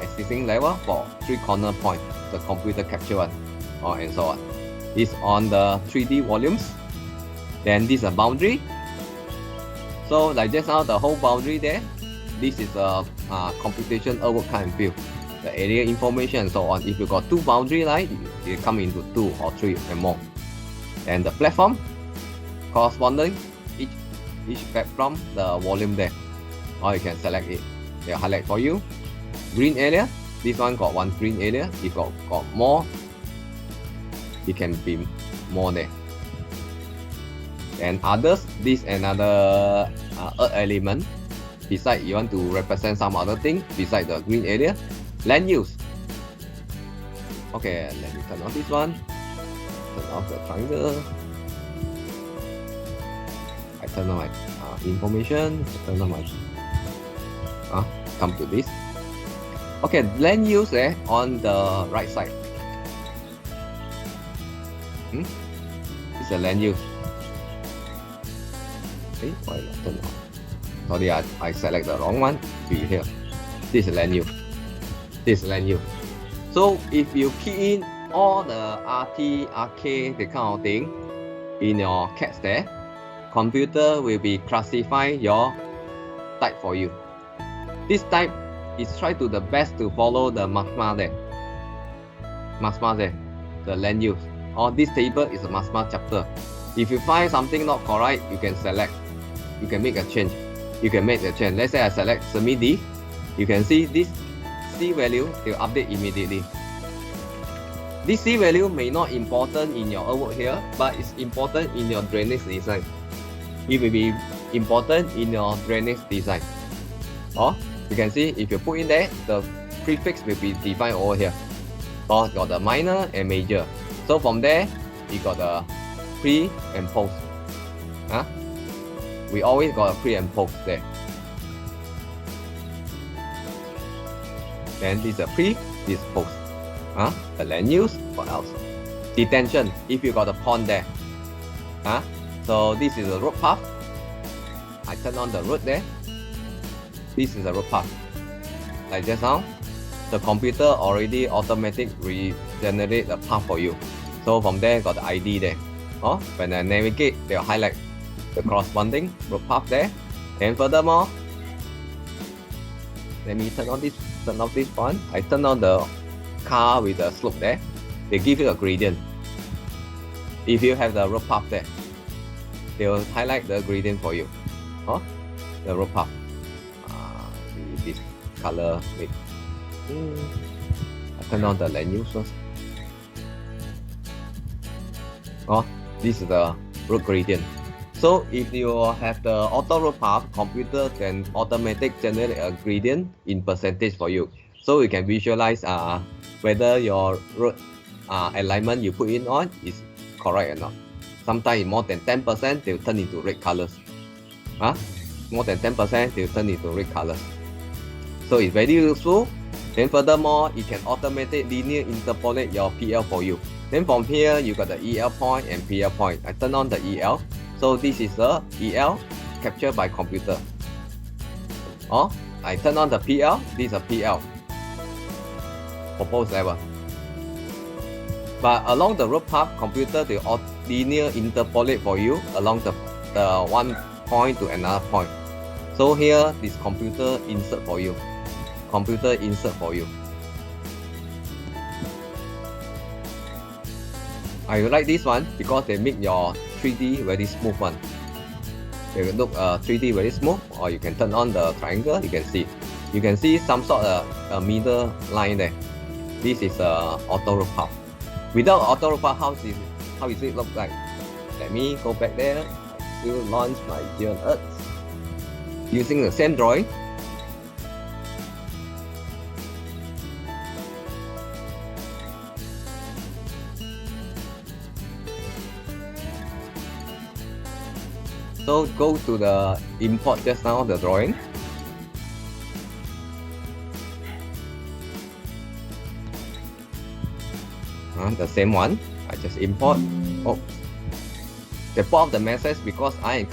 A: Existing level for 3 corner point, the computer capture one, and so on. This on the 3D volumes. Then this is a boundary. So like just now, the whole boundary there. This is a computation Earthworks kind of view. The area information and so on. If you got 2 boundary line, it come into 2 or 3 and more. And the platform corresponding each platform the volume there. Or you can select it. They'll highlight for you. green area. This one got one green area. If got more, it can be more there. And others, this another earth element. Beside, you want to represent some other thing beside the green area. Land use. Okay, let me turn off this one. Turn off the triangle. I turn on my information. I turn on my come to this. Okay, land use there on the right side. It's a land use. Okay, why not turn off? Sorry, I select the wrong one. Be here. This is land use. This is land use. So if you key in all the RT, RK, the kind of thing in your CAD there, computer will be classify your type for you. This type is try to the best to follow the MASMA there. MASMA there, the land use. Or this table is a MASMA chapter. If you find something not correct, you can select. You can make a change. You can make a change. Let's say I select semi-D. You can see this C value will update immediately. This C value may not important in your artwork here, but it's important in your drainage design. It will be important in your drainage design. Or you can see if you put in there, the prefix will be defined over here. Or got the minor and major. So from there, you got the pre and post. We always got a pre and post there. Then this is a pre, this is post. The land use, what else? Detention, if you got a pond there. So this is the road path. I turn on the road there. This is the road path. Like just now, the computer already automatically regenerate the path for you. So from there, got the ID there. When I navigate, they'll highlight the corresponding road path there. And furthermore, let me turn off this one. I turn on the car with the slope there. They give you a gradient. If you have the road path there, they will highlight the gradient for you. The road path. This color. Wait. I turn on the land use first. This is the road gradient. So if you have the auto road path, computer can automatically generate a gradient in percentage for you. So you can visualize whether your road alignment you put in on is correct or not. Sometimes more than 10%, they'll turn into red colors. More than 10%, they'll turn into red colors. So it's very useful. Then furthermore, it can automatically linear interpolate your PL for you. Then from here, you got the EL point and PL point. I turn on the EL. So this is the EL captured by computer. I turn on the PL. This is a PL. Proposed level. But along the road path, computer will linear interpolate for you along the one point to another point. So here, this computer insert for you. Computer insert for you. I like this one because they make your 3D very smooth one. They will look 3D very smooth, or you can turn on the triangle. You can see. You can see some sort of a middle line there. This is auto road path. Without auto road path, how is it look like? Let me go back there. I will launch my ZeonEarth using the same drawing. So go to the import just now, the drawing. The same one. I just import. They put off the message because I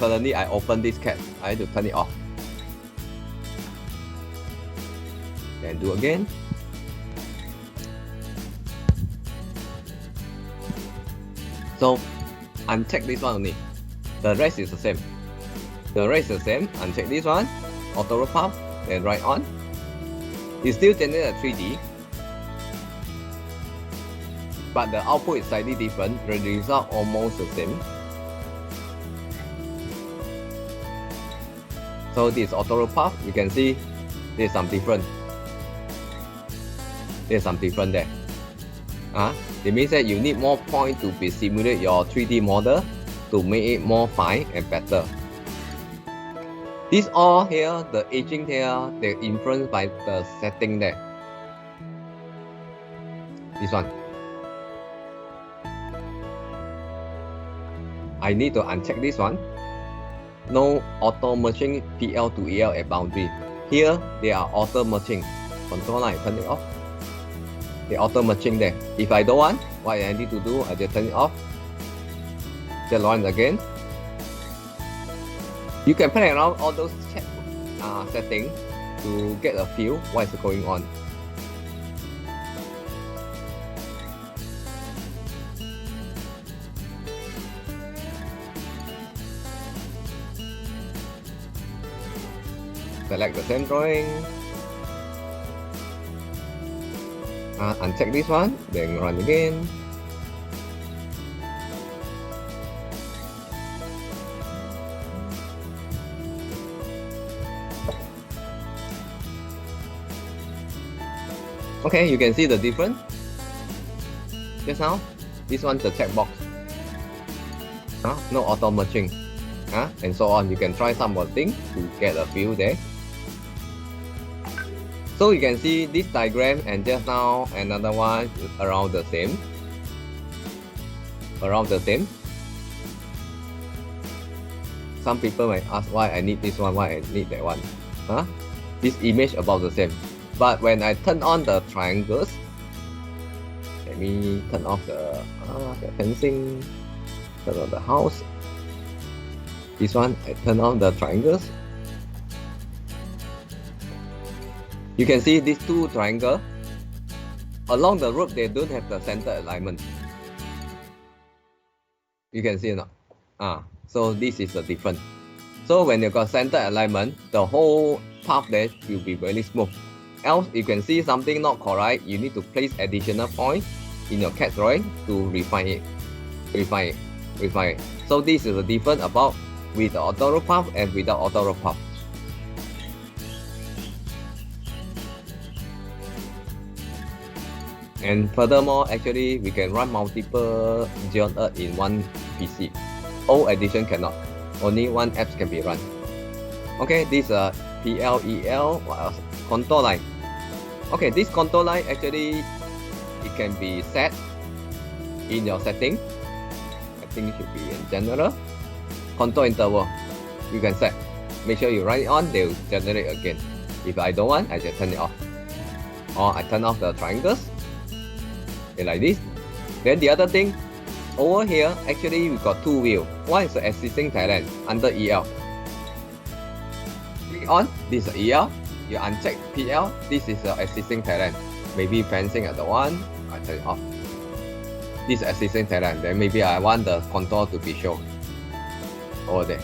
A: open this CAD. I need to turn it off. Then do again. So uncheck this one only. The rest is the same. Uncheck this one. Auto road path. Then right on. It still generates a 3D. But the output is slightly different. The result almost the same. So this auto road path, you can see there's some different. There's some different there. It means that you need more point to be simulate your 3D model to make it more fine and better. This all here, the aging here, they're influenced by the setting there. This one. I need to uncheck this one. No auto merging PL to EL at boundary. Here, they are auto merging. Control line, turn it off. They auto merging there. If I don't want, what I need to do, I just turn it off. Just run again. You can play around all those settings to get a feel what is going on. Select the same drawing. Uncheck this one, then run again. Okay, you can see the difference. Just now, this one's the checkbox. No auto merging. And so on. You can try some more things to get a feel there. So you can see this diagram and just now another one is around the same. Some people might ask why I need this one, why I need that one. This image about the same. But when I turn on the triangles, let me turn off the fencing, turn on the house. This one, I turn on the triangles. You can see these two triangles. Along the rope, they don't have the center alignment. You can see it now. So this is the difference. So when you got center alignment, the whole path there will be very smooth. Else, you can see something not correct, you need to place additional points in your CAD drawing to refine it. So this is the difference about with the auto rope path and without auto rope path. And furthermore, actually, we can run multiple ZeonEarth in one PC. All edition cannot. Only one apps can be run. Okay, this PLEL, what else? Contour line. Okay, this contour line actually it can be set in your setting. I think it should be in general. Contour interval, you can set. Make sure you run it on, they will generate again. If I don't want, I just turn it off. Or I turn off the triangles. Okay, like this. Then the other thing, over here, actually we got two wheels. One is the existing talent under EL. Click on, this is EL. You uncheck PL, this is the existing talent. Maybe fencing at the one, I turn it off. This is existing talent. Then maybe I want the contour to be shown over there.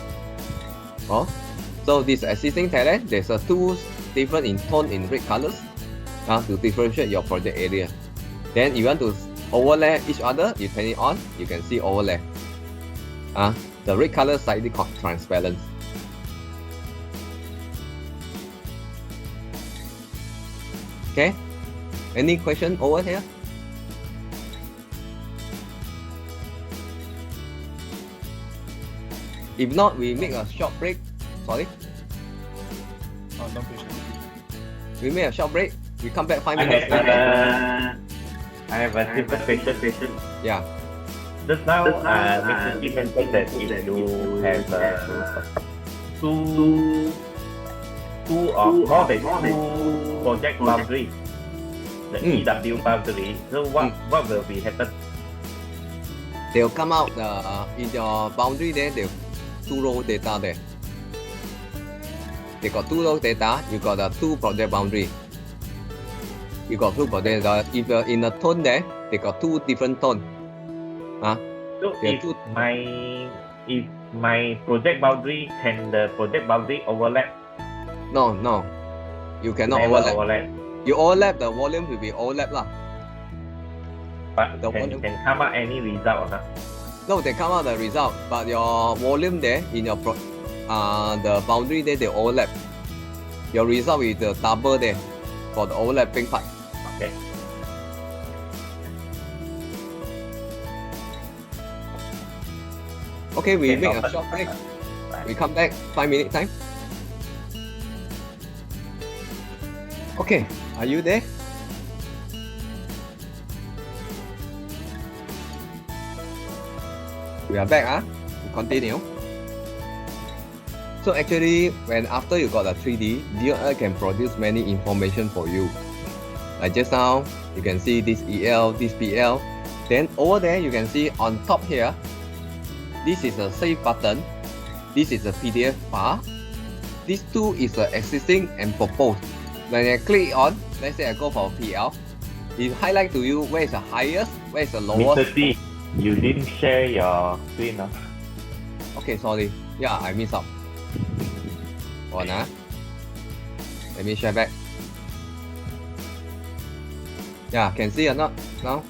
A: So this existing talent, there's two different in tone in red colors to differentiate your project area. Then you want to overlap each other, you turn it on, you can see overlap. The red color slightly transparent. Okay, any question over here? If not, we make a short break. Sorry?
B: Oh, no question.
A: We make a short break. We come back 5 minutes.
C: I have a simple question.
A: Yeah.
C: Just now, Mr. Kim mentioned that if you have two or more than two project boundaries, the EW boundary, so what will be happen?
A: They'll come out in your boundary there, they'll two row data there. They got two row data, you got a two project boundary. You got two project data. If you're in a tone there, they got two different tone.
C: So if my project boundary, can the project boundary overlap?
A: No. You cannot overlap. You overlap, the volume will be overlap lah.
C: But
A: The
C: can come out any result or not?
A: No, they come out the result, but your volume there in your the boundary there, they overlap. Your result is the double there for the overlapping part.
C: Okay.
A: Okay, we
C: Okay,
A: make a
C: noted.
A: short break. We come back 5 minute time. Okay, are you there? We are back, we continue. So actually, when after you got a 3D, ZeonEarth can produce many information for you. Like just now, you can see this EL, this PL. Then over there, you can see on top here, this is a save button. This is a PDF file. This two is the existing and proposed. When I click on, let's say I go for PL, it highlight to you where is the highest, where is the lowest.
C: Mr. T, you didn't share your screen.
A: Okay, sorry. Yeah, I missed out. Hold on. Let me share back. Yeah, can see or not now?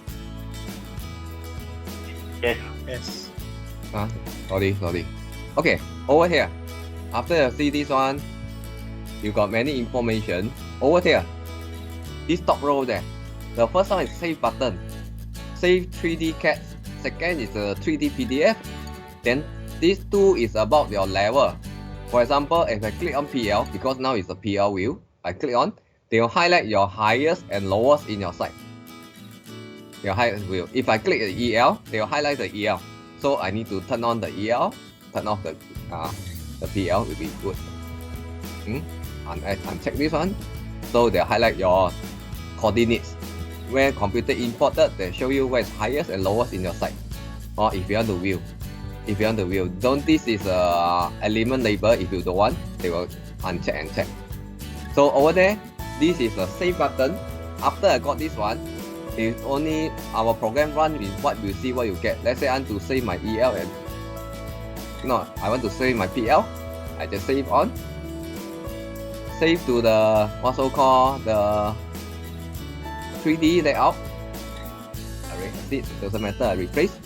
C: Yes.
B: Yes.
A: Sorry. Okay, over here. After you see this one, you got many information. Over here, this top row there. The first one is save button. Save 3D CAD. Second is a 3D PDF. Then this two is about your level. For example, if I click on PL, because now it's a PL view, I click on, they will highlight your highest and lowest in your site. Your highest view. If I click the EL, they will highlight the EL. So I need to turn on the EL, turn off the PL will be good. Uncheck this one. So they highlight your coordinates. When computer imported, they show you where is highest and lowest in your site. Or if you want to view. Don't this is a element label. If you don't want, they will uncheck and check. So over there, this is a save button. After I got this one, it's only our program run with what you see what you get. Let's say I want to save my EL and I want to save my PL. I just save on. Save to the what's so called the 3D layout. I exit, doesn't matter, I replace.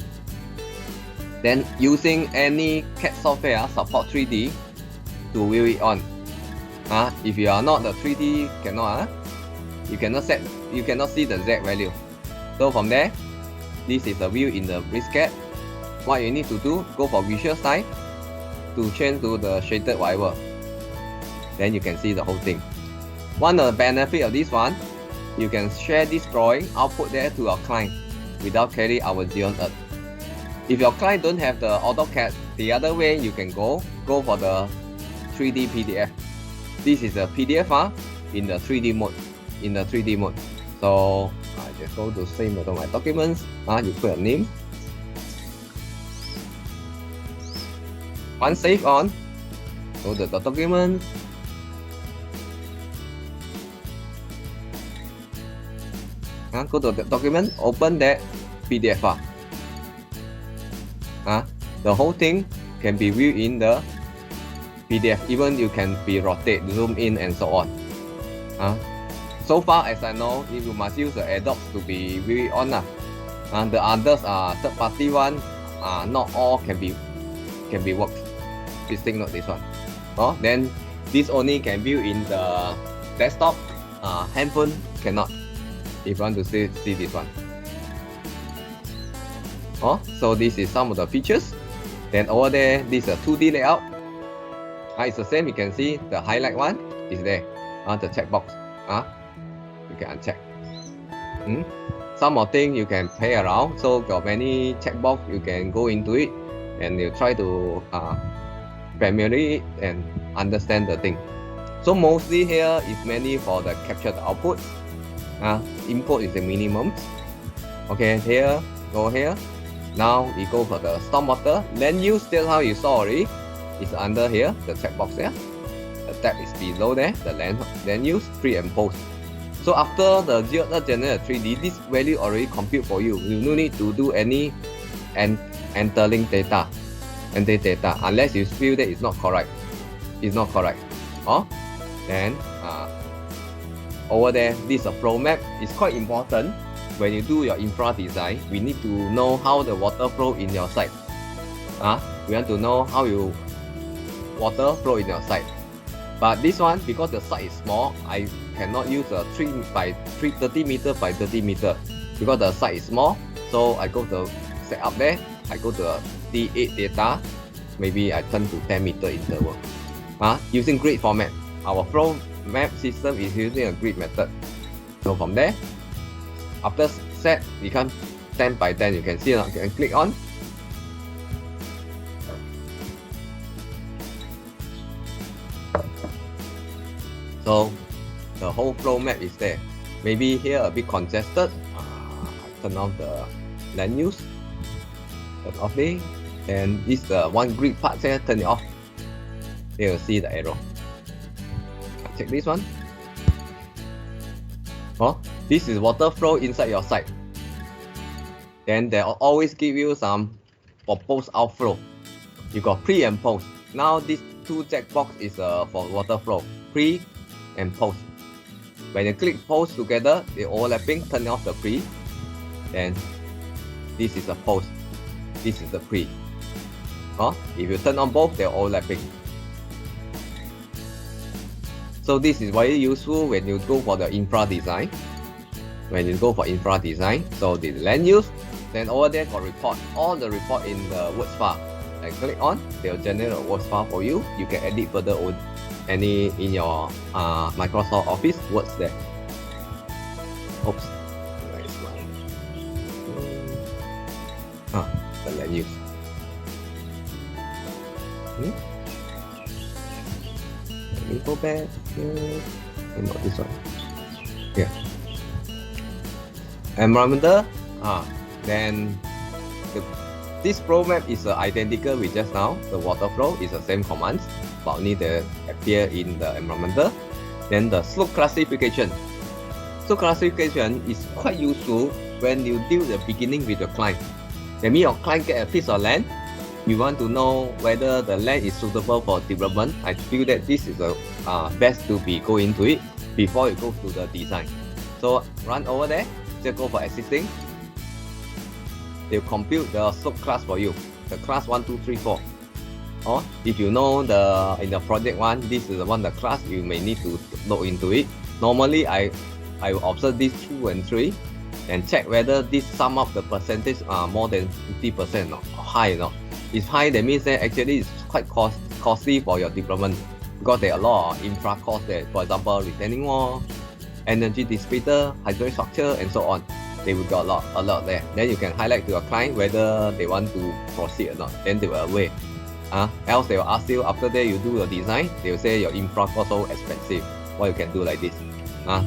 A: Then using any CAD software support 3D to view it on. If you are not the 3D cannot you cannot see the Z value. So from there, this is a view in the brisket. What you need to do, go for visual style to change to the shaded whatever. Then you can see the whole thing. One of the benefit of this one, you can share this drawing output there to your client without carry our ZeonEarth. If your client don't have the AutoCAD, the other way you can go for the 3D PDF. This is a PDF file in the 3D mode. So I just go to save of my documents. You put a name. Once save on, go to the documents. Go to the document, open that PDF file. The whole thing can be viewed in the PDF. Even you can be rotate, zoom in, and so on. So far as I know, you must use the Adobe to be viewed on. The others are third-party one. Not all can be worked. Please take note this one. Then this only can view in the desktop. Handphone cannot. If you want to see this one. So this is some of the features. Then over there, this is a 2D layout. It's the same. You can see the highlight one is there. The checkbox. You can uncheck. Some more things you can play around. So got many checkbox, you can go into it and you try to familiarly and understand the thing. So mostly here is mainly for the capture the output. Input is the minimum. Okay, here, go here. Now we go for the stormwater. Land use, that's how you saw already. It's under here, the checkbox there. The tab is below there, the land use, pre and post. So after the ZeonEarth generate 3D, this value already compute for you. You no need to do any entering data, unless you feel that it's not correct. Then over there, this is a flow map. It's quite important when you do your infra design. We need to know how the water flow in your site. We want to know how you water flow in your site. But this one, because the site is small, I cannot use a 30 meter by 30 meter because the site is small. So I go to set up there. I go to D8 data, maybe I turn to 10 meter interval. Using grid format. Our flow map system is using a grid method. So from there, after set, become 10 by 10. You can see now. You can click on. So the whole flow map is there. Maybe here a bit congested. I turn off the land use. Turn off it. And this one grid part here, turn it off. There you'll see the arrow. Check this one. This is water flow inside your site. Then they'll always give you some proposed outflow. You got pre and post. Now these two checkbox is for water flow, pre and post. When you click post together, they're overlapping. Turn off the pre. Then this is the post. This is the pre. If you turn on both, they're overlapping. So this is very useful when you go for the infra design. When you go for infra design, so the land use, then over there got report. All the report in the words file. And click on, they'll generate a words file for you. You can edit further on any in your Microsoft Office words there. Oops, nice one. The land use. Let me go back here. Not this one. Yeah. Environmental. Then this flow map is identical with just now. The water flow is the same commands, but only they appear in the environmental. Then the slope classification. Slope classification is quite useful when you deal the beginning with your client. That means your client get a piece of land. You want to know whether the land is suitable for development. I feel that this is the best to be go into it before you go to the design. So run over there, just go for existing. They'll compute the slope class for you, the class 1, 2, 3, 4. Or if you know in the project one, this is the one the class you may need to look into it. Normally I will observe these 2 and 3 and check whether this sum up the percentage are more than 50% or high or not. If high, that means that actually it's quite costly for your development because there are a lot of infra costs there. For example, retaining wall, energy dissipator, hydraulic structure, and so on. They will got a lot there. Then you can highlight to your client whether they want to proceed or not. Then they will aware. Else they will ask you after that you do your design. They will say your infra cost so expensive. What you can do like this.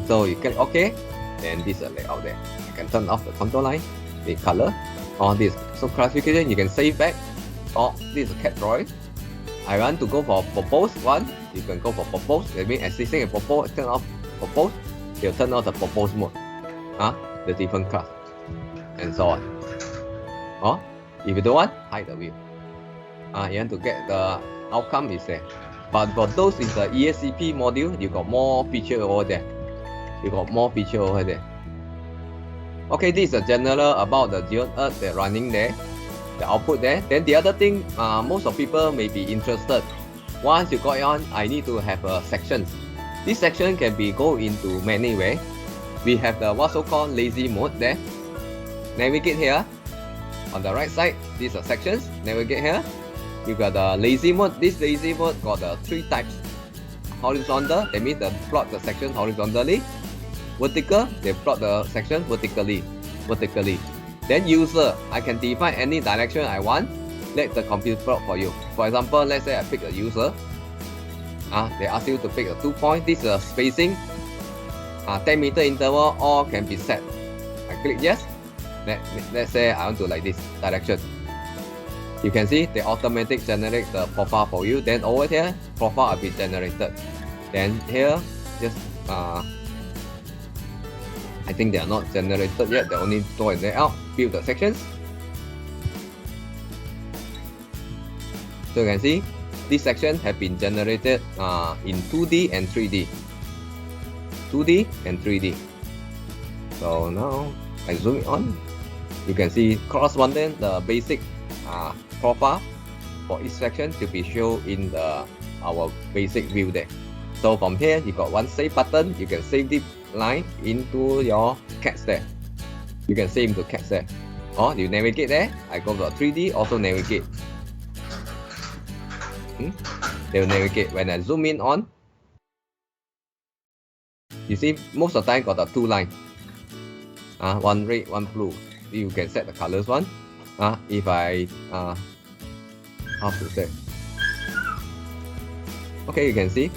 A: So you can okay. Then this is a layout there. You can turn off the control line, the color, or this. So classification you can save back. Or this is a cat drawing. I want to go for propose one. You can go for propose. That means existing and propose. Turn off propose. They'll turn off the propose mode. The different class, and so on. If you don't want, hide the view. You want to get the outcome is there. But for those in the ESCP module, you got more feature over there. Okay, this is a general about the ZeonEarth they're running there. The output there. Then the other thing, most of people may be interested. Once you got on, I need to have a section. This section can be go into many ways. We have the what's so called lazy mode there. Navigate here. On the right side, these are sections. Navigate here. You got the lazy mode. This lazy mode got the 3 types. Horizontal, that means they plot the section horizontally. Vertical, they plot the section vertically. Then user, I can define any direction I want. Let the computer plot for you. For example, let's say I pick a user. They ask you to pick a 2 point. This is a spacing. 10 meter interval, all can be set. I click yes. Let's say I want to like this direction. You can see they automatically generate the profile for you. Then over here, profile will be generated. Then here, just I think they are not generated yet. They only store it out. Build the sections. So you can see this section have been generated in 2D and 3D. 2D and 3D. So now I zoom it on. You can see corresponding the basic profile for each section to be shown in our basic view there. So from here, you got one save button. You can save this line into your cats there. You can save into cats there. Or you navigate there, I go to 3D, also navigate. They will navigate. When I zoom in on, you see most of the time got the two line. One red, one blue. You can set the colors one. If I how to say? Okay, you can see.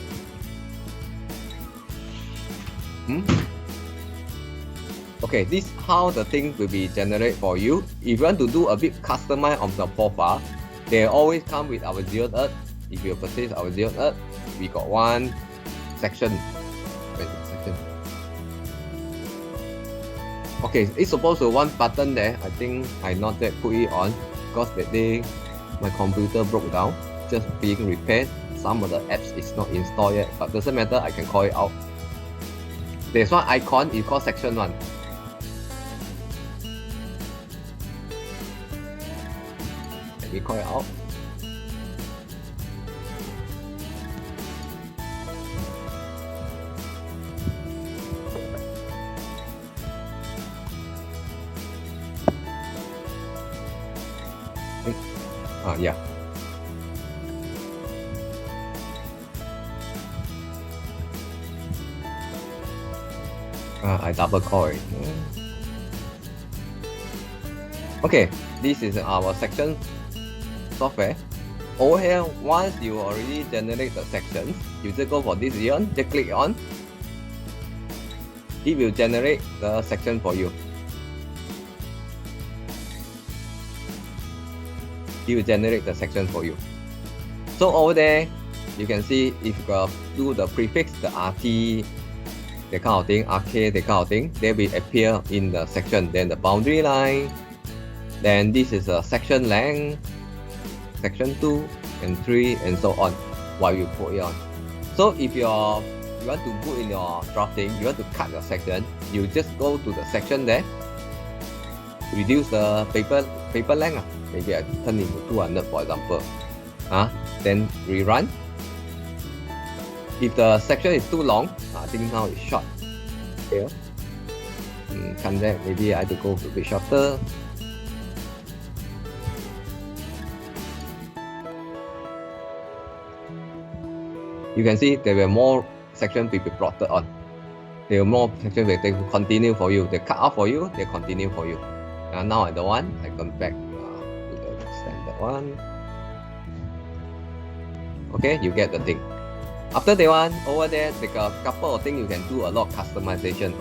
A: Okay, this how the thing will be generated for you. If you want to do a bit customize of the profile, they always come with our ZeonEarth. If you purchase our ZeonEarth, we got one section. Wait, section. Okay, it's supposed to one button there. I think I not yet put it on because that day my computer broke down, just being repaired. Some of the apps is not installed yet, but doesn't matter. I can call it out. There's one icon. It's called section 1. Let me call it out. Yeah. I double call it. Okay, this is our section software. Over here, once you already generate the sections, you just go for this Xeon, just click on. It will generate the section for you. It will generate the section for you. So over there, you can see if you do the prefix, the RT, that kind of thing, RK, that kind of thing, they will appear in the section. Then the boundary line, then this is a section length, section 2 and 3 and so on, while you put it on. So if you want to put in your drafting, you want to cut your section, you just go to the section there, reduce the paper length. Maybe I turn into 200 for example. Then rerun. If the section is too long, I think now it's short. Here. Come there, maybe I have to go a bit shorter. You can see there were more sections to be plotted on. There were more sections that they continue for you. They cut off for you, they continue for you. And now I don't want, I come back to the standard one. Okay, you get the thing. After that one, over there, there are a couple of things you can do a lot of customization.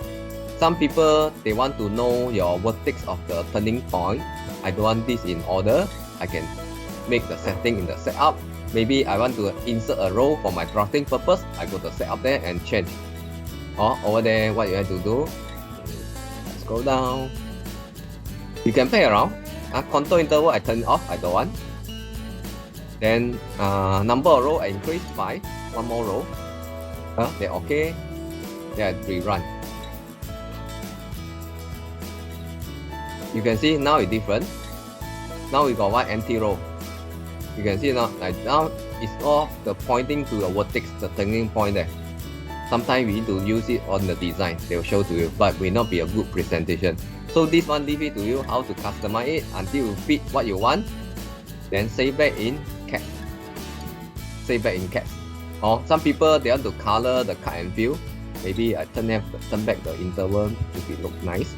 A: Some people, they want to know your vertex of the turning point. I don't want this in order. I can make the setting in the setup. Maybe I want to insert a row for my drafting purpose. I go to setup there and change. Or over there, what you have to do, let's go down. You can play around. Contour interval, I turn off, I don't want. Then number of row I increase 5. One more row. They're okay. Yeah, rerun. You can see now it's different. Now we got one empty row. You can see now, like now it's all the pointing to the vertex, the turning point there. Sometimes we need to use it on the design. They'll show to you, but will not be a good presentation. So this one leave it to you how to customize it until you fit what you want. Then save back in CAD. Save back in CAD. Or some people they want to color the cut and fill. Maybe I turn back the interval to it look nice.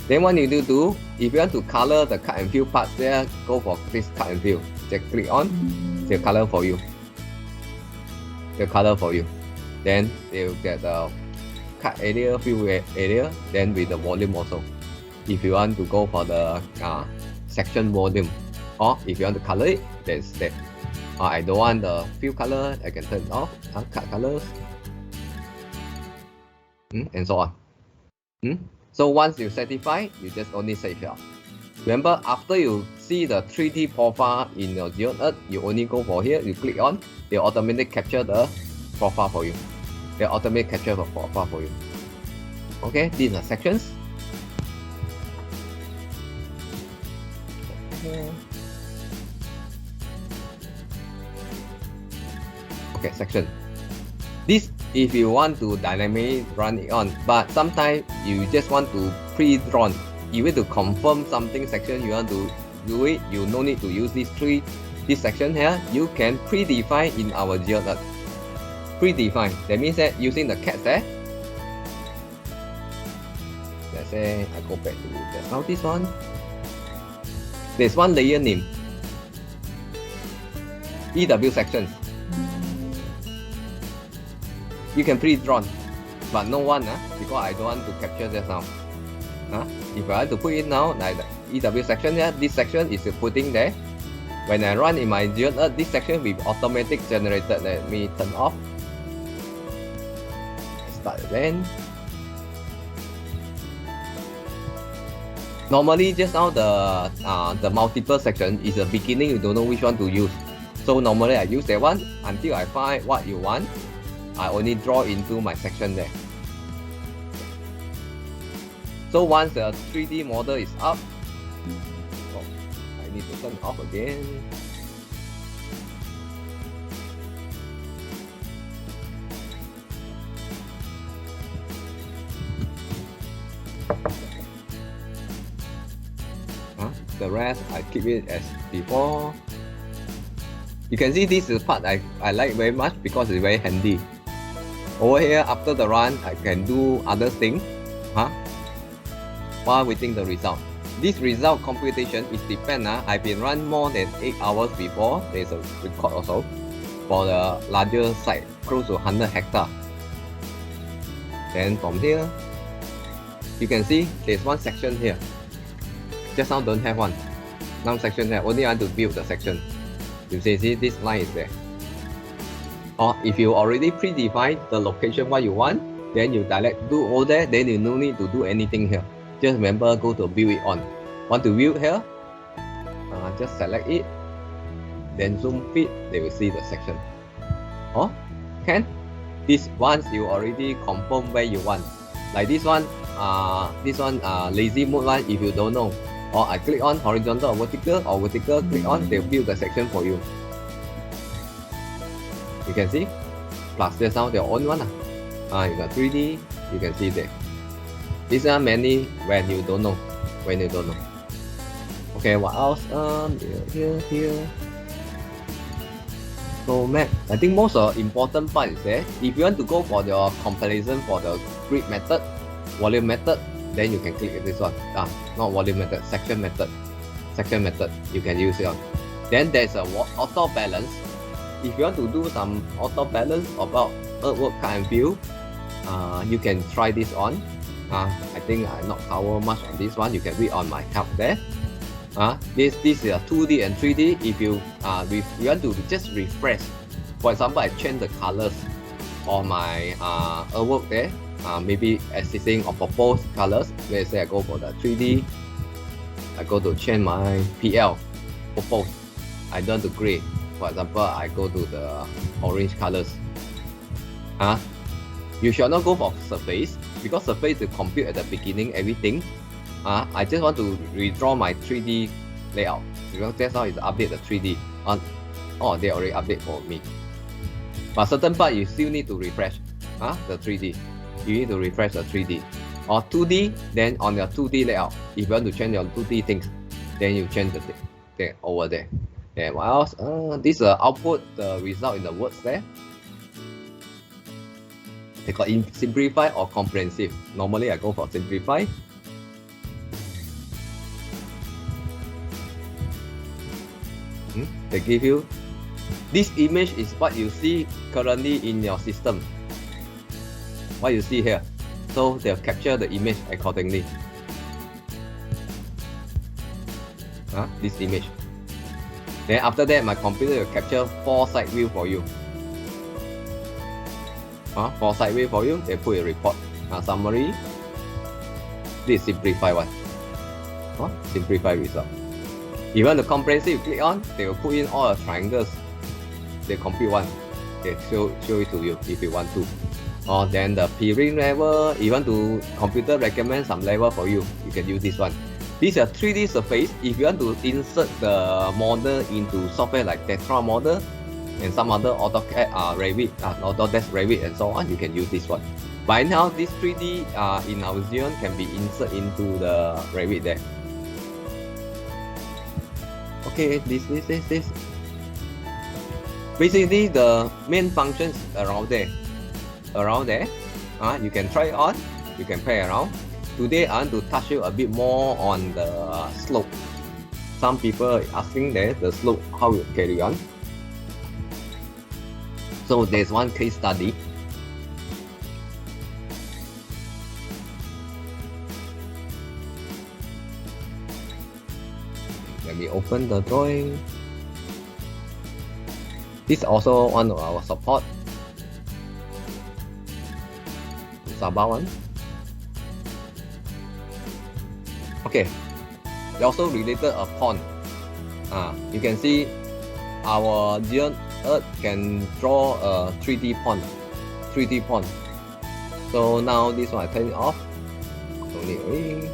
A: Then what you do, if you want to color the cut and fill parts there, go for this cut and fill. Just click on, they'll color for you. They'll color for you. Then they'll get the cut area, fill area, then with the volume also. If you want to go for the section volume, or if you want to color it, there's that. I don't want the fill color, I can turn it off, cut colors, and so on. So once you satisfy, you just only save it. Remember, after you see the 3D profile in your ZeonEarth, you only go for here, you click on, they automatically capture the profile for you. They automatically capture the profile for you. Okay, these are sections. Okay, section. This if you want to dynamically run it on, but sometimes you just want to pre-drawn. You need to confirm something section you want to do it. You no need to use this section here. You can predefine in our ZeonEarth. Predefine. That means that using the cats there. Let's say I go back to just now this one. There's one layer name. EW sections. You can pre-drawn, but no one because I don't want to capture just now. If I have to put it now, like the EW section here, this section is putting there. When I run in my ZeonEarth, this section will be automatic generated. Let me turn off. Start again. Normally, just now the multiple section is the beginning. You don't know which one to use. So normally I use that one until I find what you want. I only draw into my section there. So once the 3D model is up, I need to turn off again. The rest I keep it as before. You can see this is the part I like very much because it's very handy. Over here, after the run, I can do other things while waiting the result. This result computation is depend. I've been run more than 8 hours before. There's a record also for the larger site, close to 100 hectare. Then from here, you can see there's one section here. Just now don't have one. Now section there, only want to build the section. You see this line is there. Or if you already predefine the location what you want, then you do all that, then you no need to do anything here. Just remember, go to build it on. Want to build here? Just select it, then zoom fit, they will see the section. Oh, can? This once you already confirm where you want. Like this one, lazy mode one, if you don't know. Or I click on horizontal or vertical, click on, they'll build the section for you. You can see, plus just now their own one. You got 3D, you can see there. These are many when you don't know. Okay, what else? Here. So map, I think most important part is there. If you want to go for your comparison for the grid method, volume method, then you can click this one. Not volume method, section method. You can use it on. Then there's a auto balance. If you want to do some auto balance about Earthworks kind of view, you can try this on. I think I not cover much on this one. You can read on my help there. This is a 2D and 3D. If you want to just refresh, for example, I change the colors of my Earthworks there. Maybe existing or proposed colors. Let's say I go for the 3D. I go to change my PL, proposed. I turn to gray. For example, I go to the orange colors. You should not go for surface because surface will compute at the beginning everything. I just want to redraw my 3D layout because that's how it update the 3D. They already update for me. But certain part you still need to refresh. The 3D. You need to refresh the 3D. Or 2D, then on your 2D layout, if you want to change your 2D things, then you change the thing over there. And what else? This output the result in the words there. They got simplify or comprehensive. Normally I go for simplify. They give you this image is what you see currently in your system. What you see here. So they'll capture the image accordingly. This image. Then after that, my computer will capture 4 side view for you. 4 side view for you. They put a report. Summary. This simplify one. Simplify result. Even the comprehensive, click on, they will put in all the triangles. They compute one. They show it to you if you want to. Or then the peering level, you want to computer recommend some level for you, you can use this one. This is a 3D surface. If you want to insert the model into software like Tetra model, and some other AutoCAD, Revit, Autodesk Revit and so on, you can use this one. By now, this 3D in our Xeon can be inserted into the Revit there. Okay, this. Basically, the main functions around there. You can try it on, you can play around. Today, I want to touch you a bit more on the slope. Some people are asking there the slope, how it carry on. So there's one case study. Let me open the drawing. This is also one of our support. Sabah one. Okay. They also related a pond. You can see our ZeonEarth can draw a 3D pond. So now this one I turn it off. Don't need away.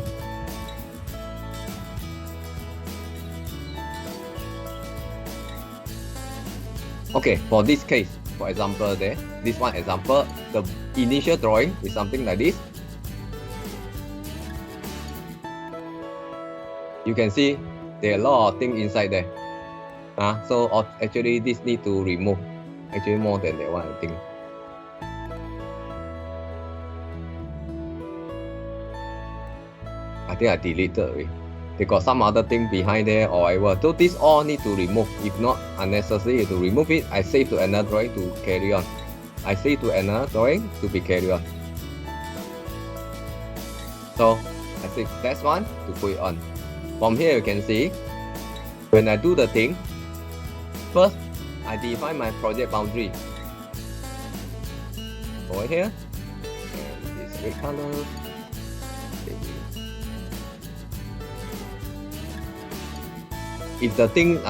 A: Okay, for this case, for example there, this one example, the initial drawing is something like this. You can see there are a lot of things inside there. So actually this need to remove. Actually more than that one, I think. I deleted already. They got some other thing behind there or whatever. So this all need to remove. If not unnecessary to remove it, I save to another drawing to carry on. I save to another drawing to be carry on. So I save that's one to put it on. From here you can see when I do the thing, first I define my project boundary. Over here and this red color. If the thing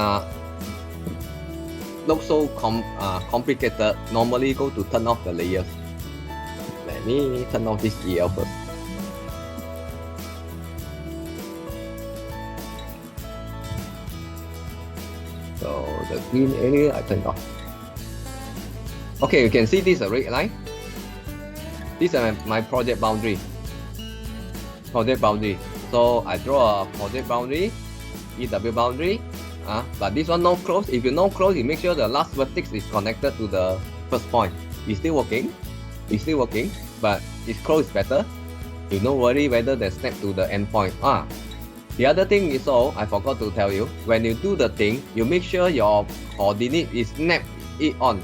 A: looks so complicated, normally go to turn off the layers. Let me turn off this EL first. So the green area I turn off. Okay, you can see this is a red line. This is my project boundary. So I draw a project boundary. EW boundary, but this one no close. If you no close, you make sure the last vertex is connected to the first point. It's still working, but it's close is better. You don't worry whether they snap to the endpoint. The other thing is I forgot to tell you, when you do the thing, you make sure your coordinate is snap it on.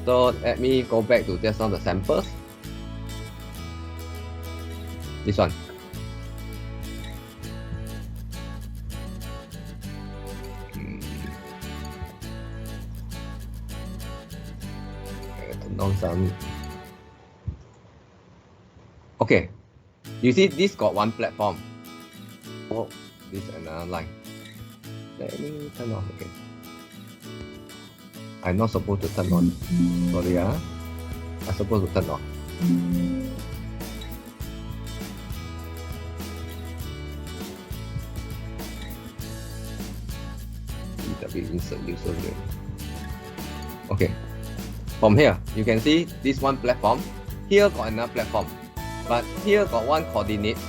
A: So let me go back to just on the samples. This one. Okay, you see this got one platform. Oh, this is another line. Let me turn off again. I'm not supposed to turn on. Sorry, I'm supposed to turn off. Insert user here. Okay. From here, you can see this one platform. Here got another platform, but here got one coordinate.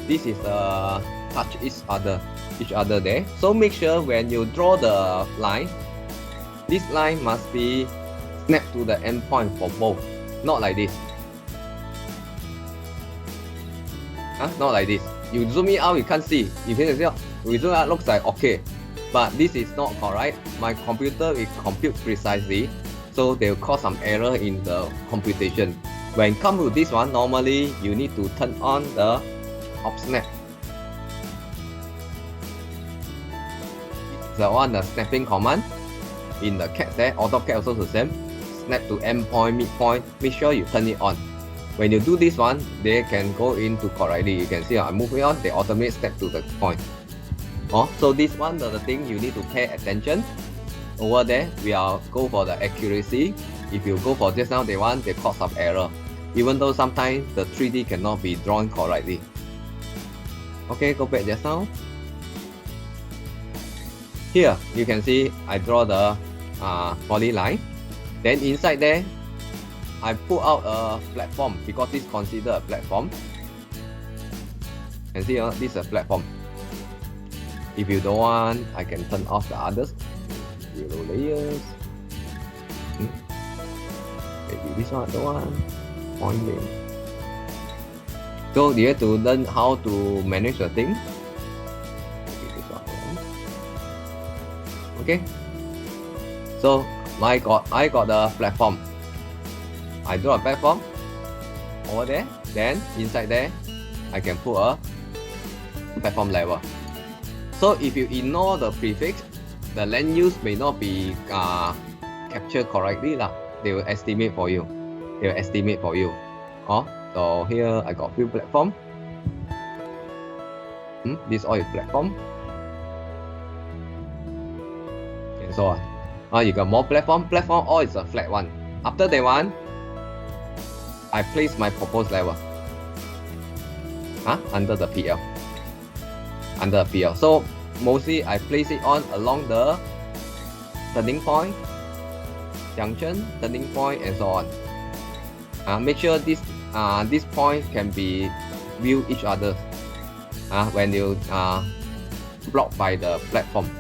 A: This is touch each other there. So make sure when you draw the line, this line must be snapped to the endpoint for both. Not like this. Not like this. You zoom it out, you can't see. You can see. We zoom out, looks like okay, but this is not correct. My computer will compute precisely. So they will cause some error in the computation. When it comes to this one, normally you need to turn on the off snap. The one the snapping command in the CAD there, AutoCAD also the same. Snap to endpoint, midpoint. Make sure you turn it on. When you do this one, they can go into correctly. You can see I move it on, they automate step to the point. So this one the thing you need to pay attention. Over there, we are go for the accuracy. If you go for just now, they cause some error. Even though sometimes the 3D cannot be drawn correctly. Okay, go back just now. Here, you can see I draw the polyline. Then inside there, I put out a platform because this is considered a platform. And see, this is a platform. If you don't want, I can turn off the others. Zero layers. Maybe this one I don't want. Point name. So you have to learn how to manage the thing. Maybe this one. Okay. So I got the platform. I draw a platform over there. Then inside there, I can put a platform level. So if you ignore the prefix, the land use may not be captured correctly lah. They will estimate for you. Oh, so here I got few platform. This all is platform. And so on. You got more platform. Platform all is a flat one. After that one, I place my proposed level. Under the PL. So mostly I place it on along the turning point, junction, turning point, and so on. Make sure this point can be view each other when you blocked by the platform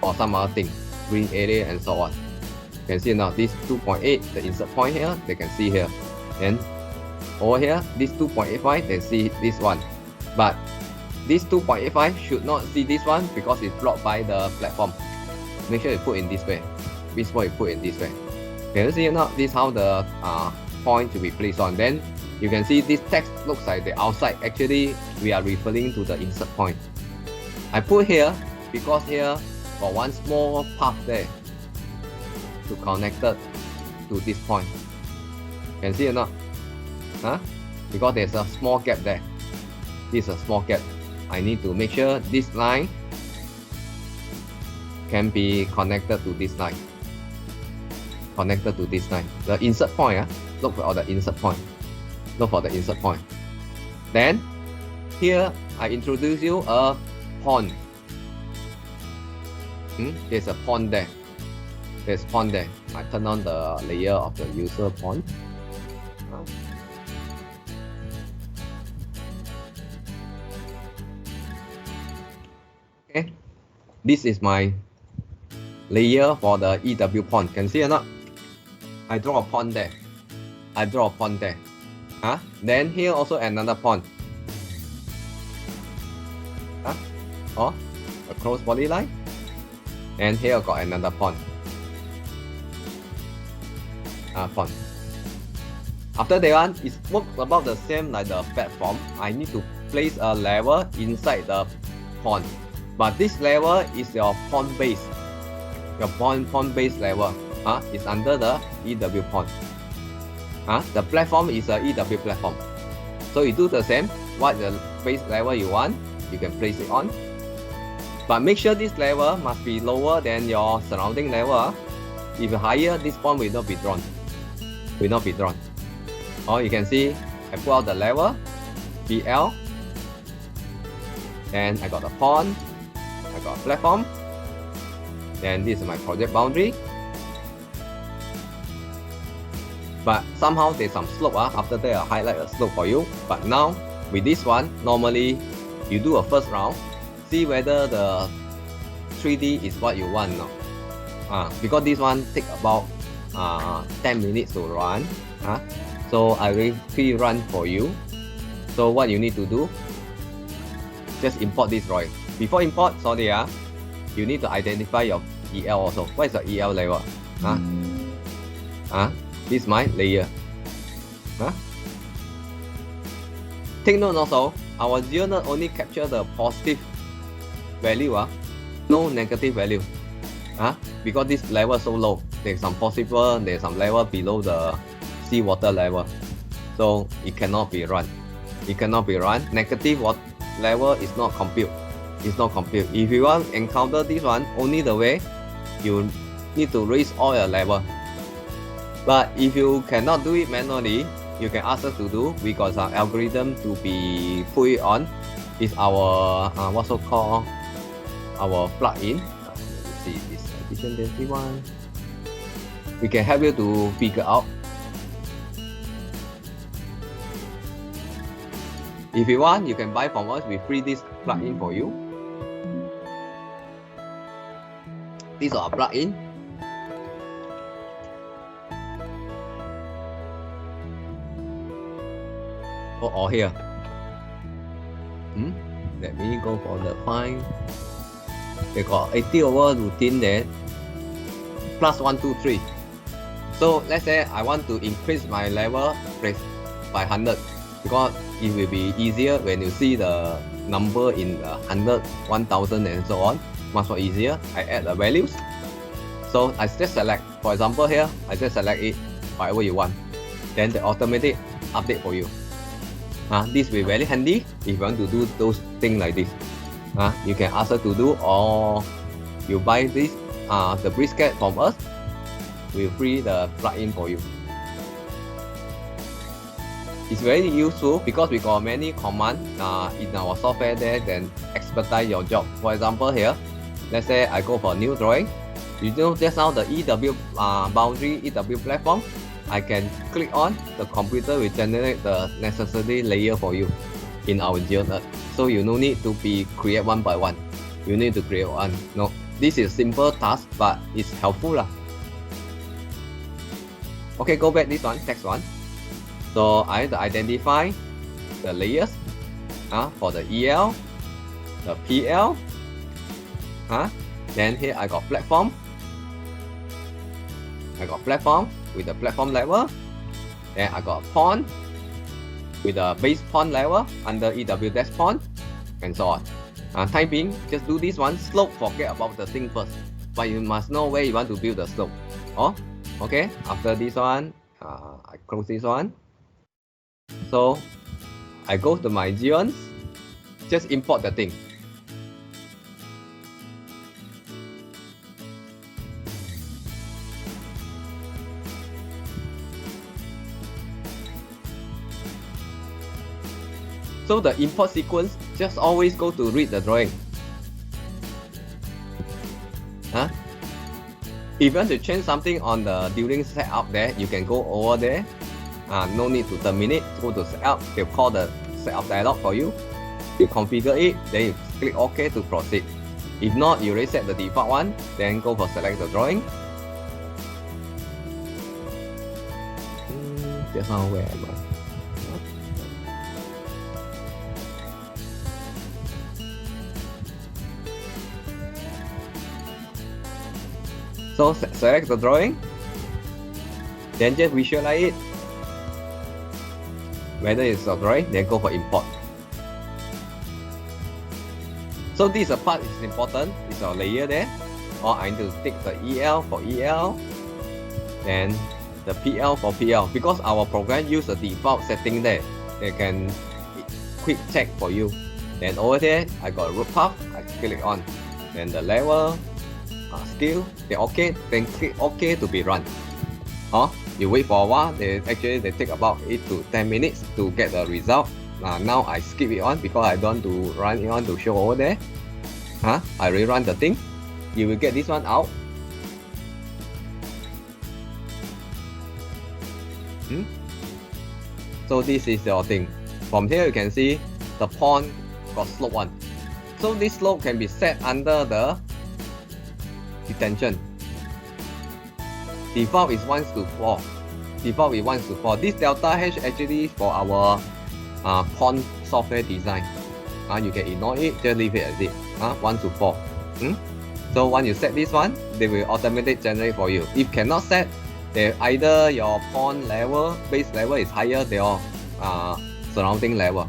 A: or some other thing, green area and so on. You can see now this 2.8, the insert point here, they can see here. And over here, this 2.85, they see this one. But this 2.85 should not see this one because it's blocked by the platform. Make sure you put in this way. This one you put in this way. Can you see now? This is how the point to be placed on. Then you can see this text looks like the outside. Actually, we are referring to the insert point. I put here because here got one small path there to connect it to this point. Can see or not? Because there's a small gap there. This is a small gap. I need to make sure this line can be connected to this line. The insert point, look for the insert point. Then here I introduce you a pond. There's a pond there. I turn on the layer of the user pond. Okay, this is my layer for the EW pond. Can see or not? I draw a pond there. Then here also another pond. A closed polyline. And here got another pond. After that one, it works about the same like the platform. I need to place a level inside the pond. But this level is your pond base. Your pond base level. Is under the EW pond. The platform is a EW platform. So you do the same. What the base level you want, you can place it on. But make sure this level must be lower than your surrounding level. If higher, this pond will not be drawn. Or you can see, I put out the level, BL. Then I got a pond. I got a platform. Then this is my project boundary. But somehow there's some slope. After that, I'll highlight a slope for you. But now, with this one, normally you do a first round. See whether the 3D is what you want now. Because this one take about 10 minutes to run. So I will pre-run for you. So what you need to do, just import this drawing. Before import, you need to identify your EL also. What is the EL level? This is my layer. Take note also, our ZeonEarth only capture the positive value, no negative value. Because this level is so low, there's some possible, there's some level below the seawater level. So it cannot be run. Negative level is not compute. If you want to encounter this one, only the way you need to raise all your level. But if you cannot do it manually, you can ask us to do. We got some algorithm to be put it on. It's our what's so called our plugin. Let me see this addition density one. we can help you to figure out. If you want, you can buy from us. We free this plugin for you. These are plugin. Or here. Let me go for the file. They got 80 over routine there. Plus 1, 2, 3. So let's say I want to increase my level by 100 because it will be easier when you see the number in 100, 1000 and so on. Much more easier. I add the values. So I just select. For example here, I just select it, whatever you want. Then the automatic update for you. This will be very handy if you want to do those things like this. You can ask her to do, or you buy this the brisket from us, we'll free the plugin for you. It's very useful because we got many commands in our software there that expedite your job. For example here, let's say I go for new drawing. You know just now the EW boundary, EW platform, I can click on, the computer will generate the necessary layer for you in our ZeonEarth. So you no need to be create one by one. You need to create one. No, this is simple task, but it's helpful lah. Okay, go back this one, text one. So I have to identify the layers for the EL, the PL. Then here I got platform. I got platform with the platform level. Then I got pawn with the base pawn level under EW dash pawn, and so on. Time being, just do this one. Slope, forget about the thing first, but you must know where you want to build the slope. Okay. After this one, I close this one. So I go to my Zeons, just import the thing. So the import sequence, just always go to read the drawing. If you want to change something on the during setup there, you can go over there. No need to terminate, go to setup, they'll call the setup dialog for you. You configure it, then you click OK to proceed. If not, you reset the default one, then go for select the drawing. Just now where am I? So select the drawing, then just visualize it. Whether it's a drawing, then go for import. So this part is important, it's our layer there. Or I need to take the EL for EL, then the PL for PL. Because our program use the default setting there, they can quick check for you. Then over there, I got a root path, I click on. Then the level, scale, then OK, then click OK to be run. You wait for a while, they take about 8 to 10 minutes to get the result. Now I skip it on because I don't want to run it on to show over there. I rerun the thing. You will get this one out. So this is your thing. From here you can see the pawn got slope one. So this slope can be set under the detention. Default is 1 to 4. Default is 1 to 4. This delta H actually for our pawn software design. You can ignore it, just leave it as it. 1 to 4. So once you set this one, they will automatically generate for you. If cannot set, they either your pawn level, base level is higher than your surrounding level.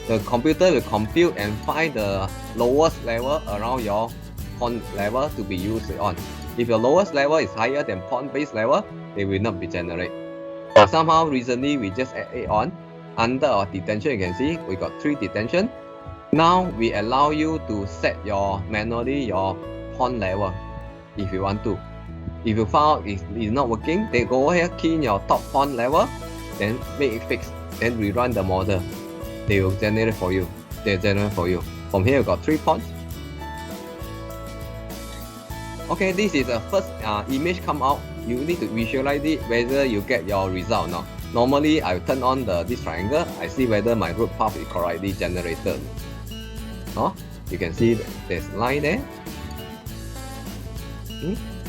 A: The computer will compute and find the lowest level around your pawn level to be used on. If your lowest level is higher than pawn base level, they will not be generated. But somehow recently we just add it on. Under our detention, you can see we got 3 detention. Now we allow you to set manually your pawn level if you want to. If you found it's not working, then go over here, key in your top pawn level, then make it fixed, then rerun the model. They will generate for you. They generate for you. From here you got 3 pawns. Okay, this is the first image come out you need to visualize it whether you get your result or not. Normally, I turn on this triangle, I see whether my root path is correctly generated. You can see there's line there.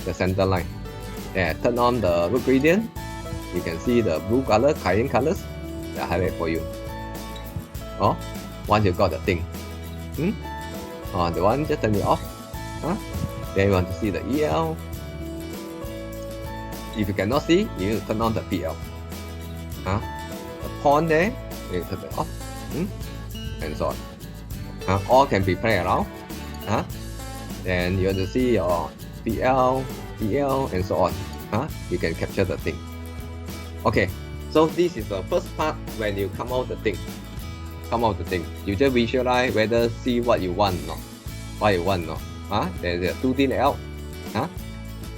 A: The center line. Then I turn on the root gradient. You can see the blue color, cayenne colors. I highlight for you. Once you got the thing. The one, just turn it off. Then you want to see the EL. If you cannot see, you need to turn on the PL. The point there, you turn it off. And so on. All can be played around. Then you want to see your PL, PL, and so on. You can capture the thing. Okay, so this is the first part when you come out the thing. You just visualize whether see what you want or not. There's a 2D layout.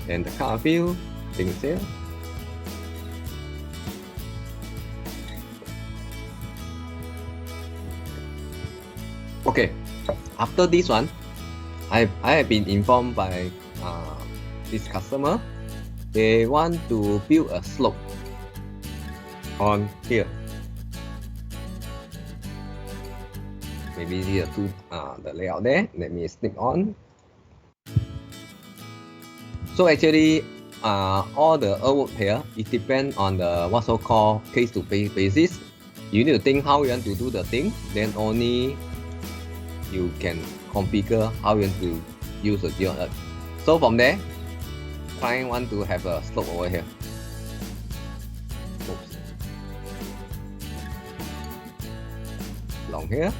A: Then the color field, things here. Okay, after this one, I have been informed by this customer. They want to build a slope on here. Maybe here to the layout there. Let me stick on. So actually, all the earthwork here, it depends on the what so called case-to-case basis. You need to think how you want to do the thing, then only you can configure how you want to use the ZeonEarth. So from there, client want to have a slope over here. Oops. Along here,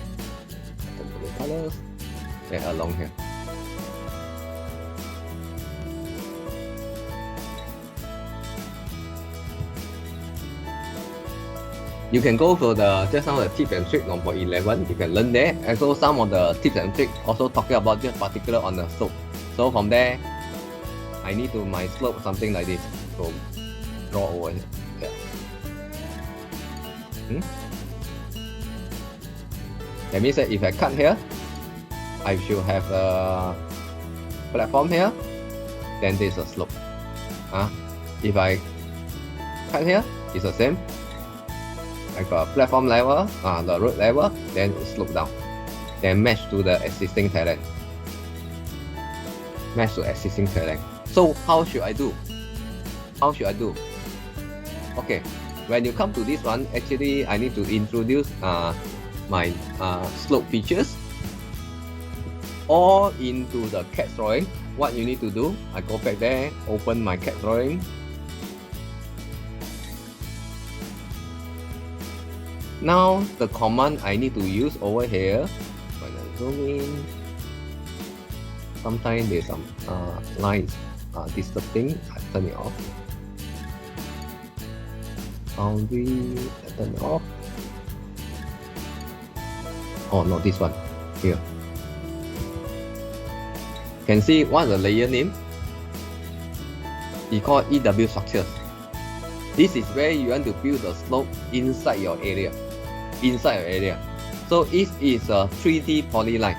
A: the colors, and along here. You can go for just now the tips and tricks on for 11. You can learn there. And so some of the tips and tricks also talking about just particular on the slope. So from there, I need to my slope something like this. So draw over here. That means that if I cut here, I should have a platform here. Then there's a slope. If I cut here, it's the same. I got a platform level, the road level, then it slope down. Then match to the existing terrain. So how should I do? Okay, when you come to this one, actually I need to introduce my slope features all into the CAD drawing. What you need to do, I go back there, open my CAD drawing. Now the command I need to use over here, when I zoom in, sometimes there's some lines disturbing. I turn it off. Boundary, I turn it off. Oh no, this one here. Can see what's the layer name? It's called EW structures. This is where you want to build the slope inside your area. So it is a 3D polyline.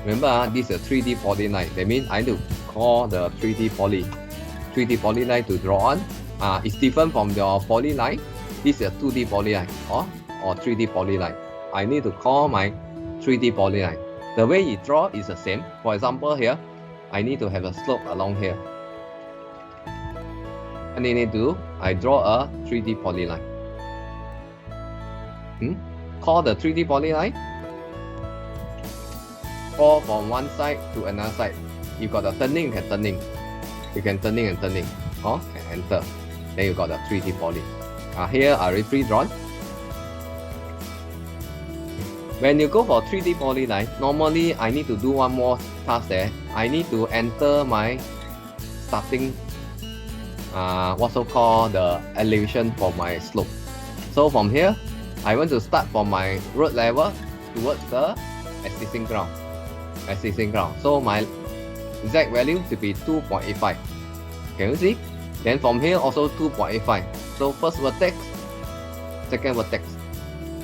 A: Remember, this is a 3D polyline. That means I need to call the 3D polyline to draw on. It's different from your polyline. This is a 2D polyline or 3D polyline. I need to call my 3D polyline. The way you draw is the same. For example, here, I need to have a slope along here. And I need to I draw a 3D polyline. Call the 3D polyline. Or from one side to another side. You got the turning, you can turning. You can turning and turning. And enter. Then you got the 3D poly. Here I already pre-drawn. When you go for 3D polyline, normally I need to do one more task there. I need to enter my starting what's so called the elevation for my slope. So from here, I want to start from my road level towards the existing ground. So my Z value to be 2.85. Can you see? Then from here also 2.85. So first vertex, second vertex,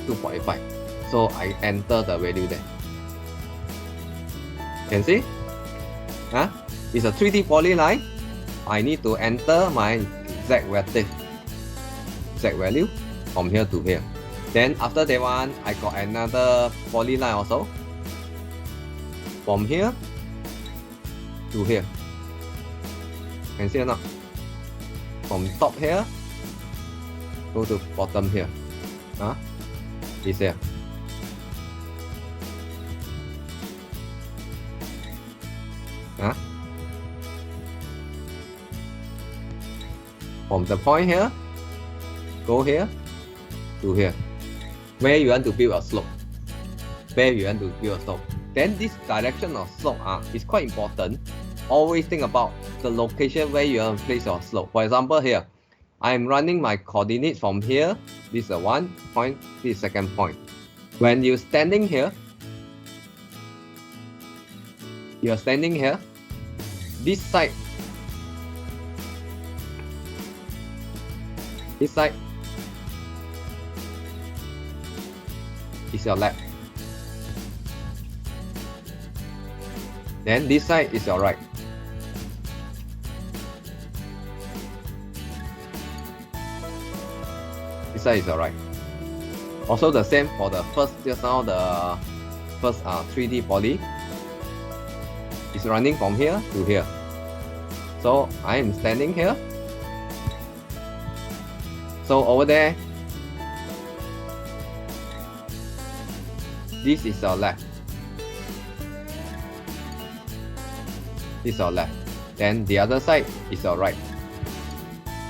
A: 2.85. So I enter the value there. Can see? It's a 3D polyline. I need to enter my Z value from here to here. Then after that one, I got another polyline also. From here to here. Can see or not? From top here, go to bottom here. Is here. From the point here, go here to here. Where you want to build a slope. Where you want to build a slope. Then this direction of slope is quite important. Always think about the location where you want to place your slope. For example here, I am running my coordinates from here. This is one point, this is second point. When you're standing here, this side is your left. Then this side is your right. This side is your right. Also the same for the first, just now the first 3D poly. It's running from here to here. So I am standing here. So over there, this is your left. This is your left. Then the other side is your right.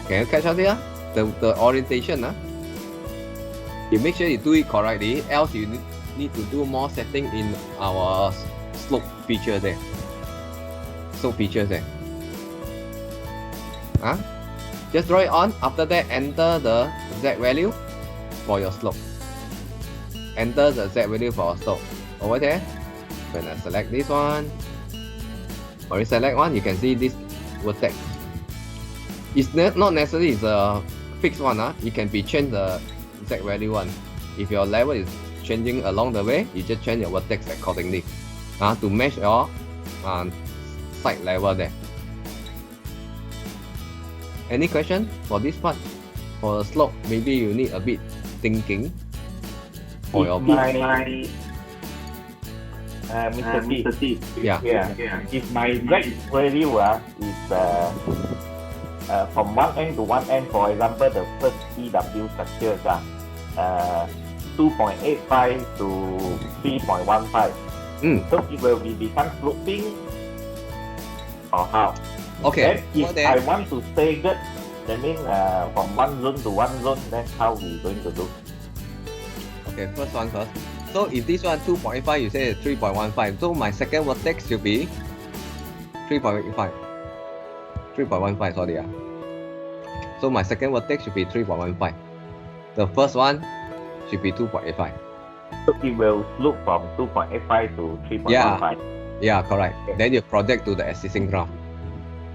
A: Can you catch up here? The orientation. You make sure you do it correctly, else you need to do more setting in our slope feature there. Slope features there. Just draw it on. After that, enter the Z value for your slope. Enter the Z value for your slope. Over there, when I select this one, or you select one, you can see this vertex. It's not necessarily it's a fixed one. It can be changed the Z value one. If your level is changing along the way, you just change your vertex accordingly to match your side level there. Any question for this part? For the slope, maybe you need a bit thinking for your
C: Mr. T.
A: Yeah.
C: If my Z value is from one end to one end, for example, the first EW structure 2.85 to 3.15. So it will become sloping or how?
A: Okay.
C: Then if I want to stagger, that means from one zone to one zone, then how we going to do?
A: Okay, first one first. So if this one 2.85, you say 3.15. So my second vertex should be 3.85. 3.15, sorry. So my second vertex should be 3.15. The first one should be 2.85.
C: So it will slope from 2.85 to 3.15.
A: Yeah, correct. Okay. Then you project to the existing ground.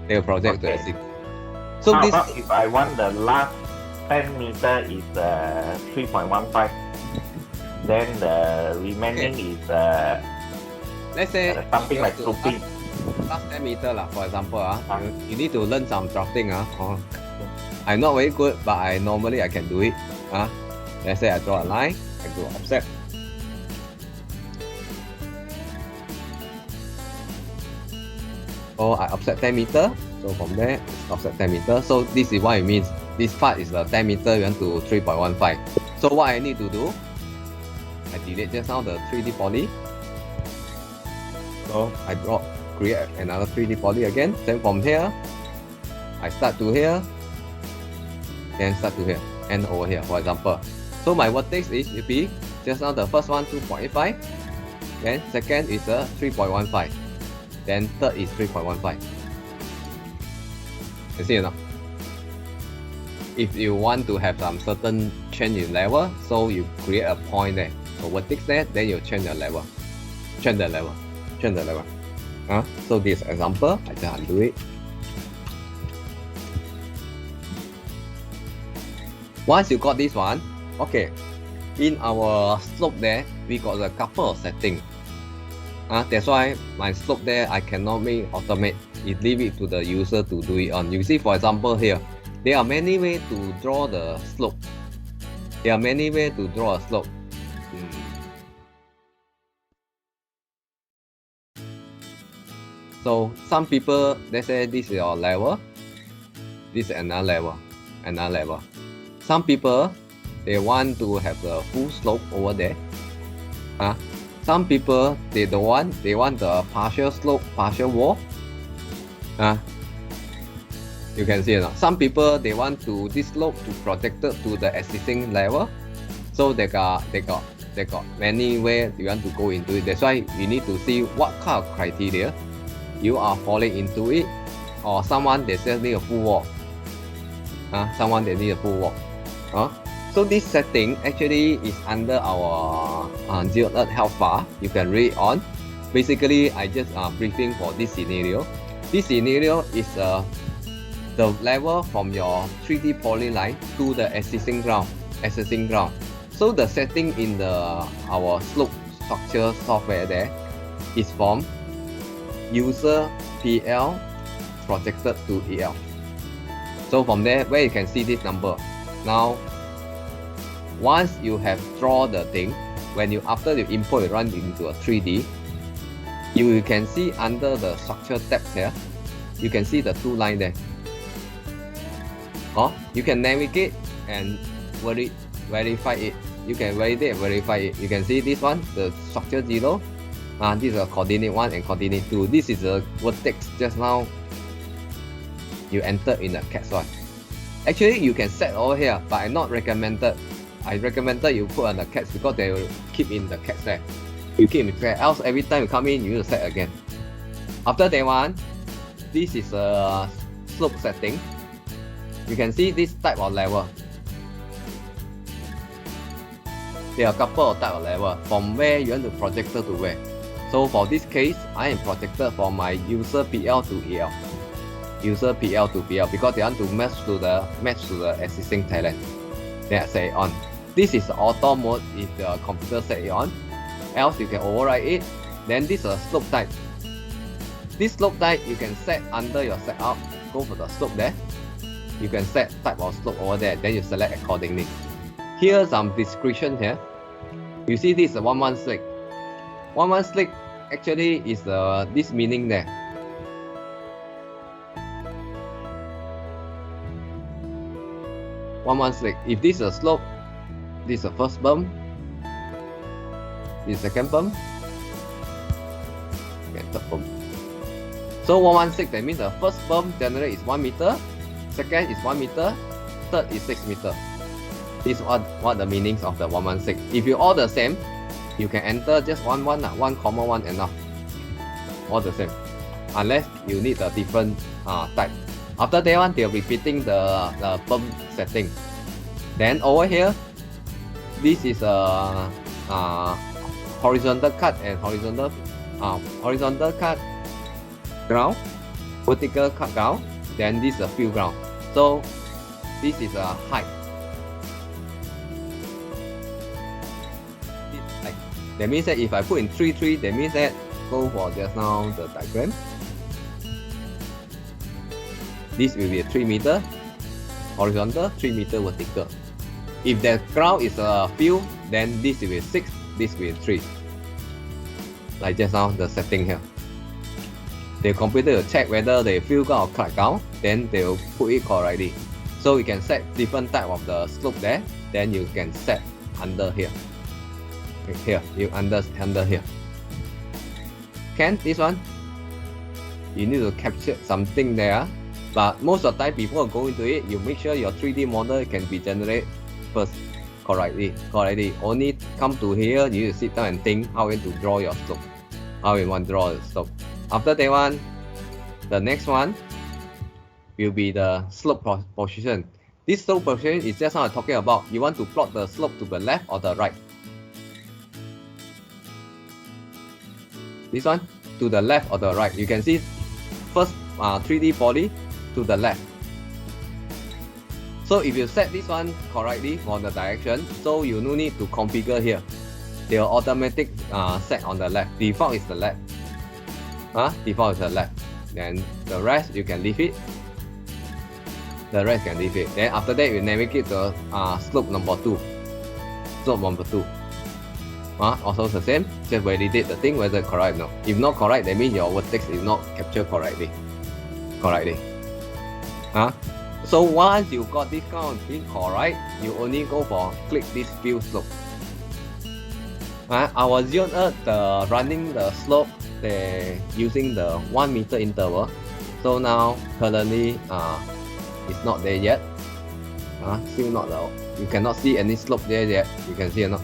A: They will project to the existing. So
C: how
A: this,
C: about if I want the last 10 meter is 3.15, then the remaining is
A: let's say
C: something like sloping.
A: Last 10 meter for example, you need to learn some drafting. I'm not very good, but I can do it. Let's say I draw a line, I do offset. So I offset 10 meter. So from there, offset 10 meter. So this is what it means. This part is the 10 meter went to 3.15. So what I need to do, I delete just now the 3D poly. So I create another 3D poly again. Then from here, I start to here, then start to here, and over here, for example. So my vertex is will be just now the first one 2.85, then second is 3.15, then third is 3.15. You see or not? If you want to have some certain change in level, so you create a point there, a vertex there, then you change the level. Change the level. So this example, I just undo it. Once you got this one, okay, in our slope there, we got a couple of settings. That's why my slope there I cannot make automate. It leave it to the user to do it on. You see, for example here, there are many ways to draw the slope. There are many ways to draw a slope. So some people, let's say this is your level, this is another level. Some people, they want to have the full slope over there. Some people, they don't want, they want the partial slope, partial wall. You can see it now. Some people, they want to this slope to projected to the existing level. So they got many ways you want to go into it. That's why you need to see what kind of criteria you are falling into it, or someone they just need a full wall. Someone they need a full wall. So this setting actually is under our ZeonEarth health bar. You can read on. Basically, I just briefing for this scenario. This scenario is the level from your 3D polyline to the existing ground. So the setting in our slope structure software there is from user PL projected to EL. So from there, where you can see this number. Now, once you have drawn the thing, after you import it run into a 3D, you can see under the structure tab here, you can see the two lines there. You can navigate and verify it. You can validate and verify it. You can see this one, the structure 0. This is a coordinate 1 and coordinate 2. This is a vertex just now you enter in the CATS one. Actually, you can set over here, but I not recommended. I recommended you put on the CATS because they will keep in the CATS there. You keep in the CATS, else every time you come in, you need to set again. After that one, this is a slope setting. You can see this type of level. There are a couple of type of level from where you want to project to where. So for this case, I am projected from my user PL to EL. User PL to PL because they want to match to the existing talent. Then I say on. This is auto mode if the computer set it on. Else you can override it. Then this is a slope type. This slope type you can set under your setup. Go for the slope there. You can set type of slope over there. Then you select accordingly. Here's some description here. You see this is a 116. 116 actually is this meaning there. If this is a slope, this is the first bump, this is second bump, and third bump. So 116, that means the first bump generate is 1 meter, second is 1 meter, third is 6 meter. This is what the meanings of the 116. If you all the same, you can enter just 1 comma 1 enough. All the same. Unless you need a different type. After that one, they're repeating the bump setting. Then over here, this is a horizontal cut and horizontal cut ground, vertical cut ground. Then this is a fill ground. So this is a height. That means that if I put in 3, that means that go for just now the diagram. This will be a 3 meter horizontal, 3 meter vertical. If the ground is a fill, then this will be 6, this will be 3. Like just now the setting here. The computer will check whether they fill ground or cut ground, then they will put it correctly. So you can set different type of the slope there, then you can set under here. Here, you under here. Can this one? You need to capture something there. But most of the time before going to it, you make sure your 3D model can be generated first correctly. Only come to here, you need to sit down and think how you want to draw your slope. How you want to draw the slope. After that one, the next one will be the slope position. This slope position is just how I'm talking about. You want to plot the slope to the left or the right. This one to the left or the right. You can see first 3D poly to the left. So if you set this one correctly for the direction, so you no need to configure here. they will automatic set on the left. Default is the left. Default is the left. Then the rest you can leave it. The rest can leave it. Then after that you navigate to slope number 2. Slope number 2. Also the same. Just validate the thing whether correct or not. If not correct, that means your vertex is not captured correctly. So once you got this kind of thing correct, you only go for click this view slope. Our ZeonEarth running the slope, they're using the 1 meter interval. So now currently it's not there yet. Still not though. You cannot see any slope there yet. You can see or not?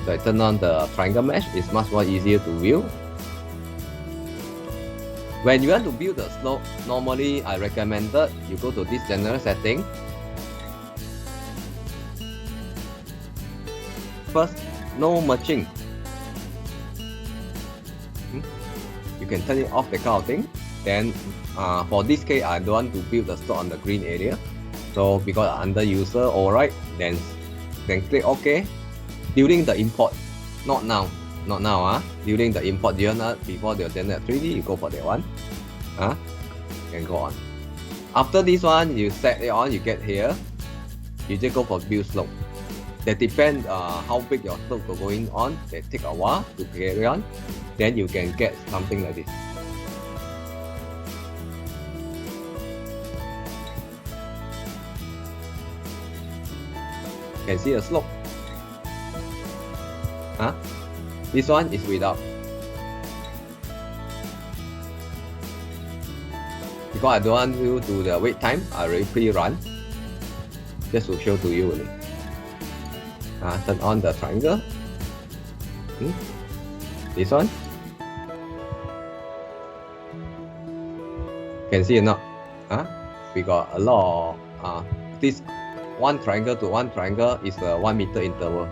A: So I turn on the triangle mesh. It's much more easier to view. When you want to build the slope, normally I recommended you go to this general setting. First, no merging. You can turn it off, that kind of thing. Then for this case, I don't want to build the slope on the green area. So because under user override, then click OK. During the import, not now. During the import ZeonEarth, before the ZeonEarth 3D, you go for that one. Can go on. After this one, you set it on, you get here. You just go for build slope. That depends how big your slope is going on. They take a while to carry on. Then you can get something like this. Can see the slope. This one is without. Because I don't want you to the wait time, I already pre-run. Just to show to you only. Turn on the triangle. This one. Can see or not? We got a lot of this one triangle to one triangle is a 1 meter interval.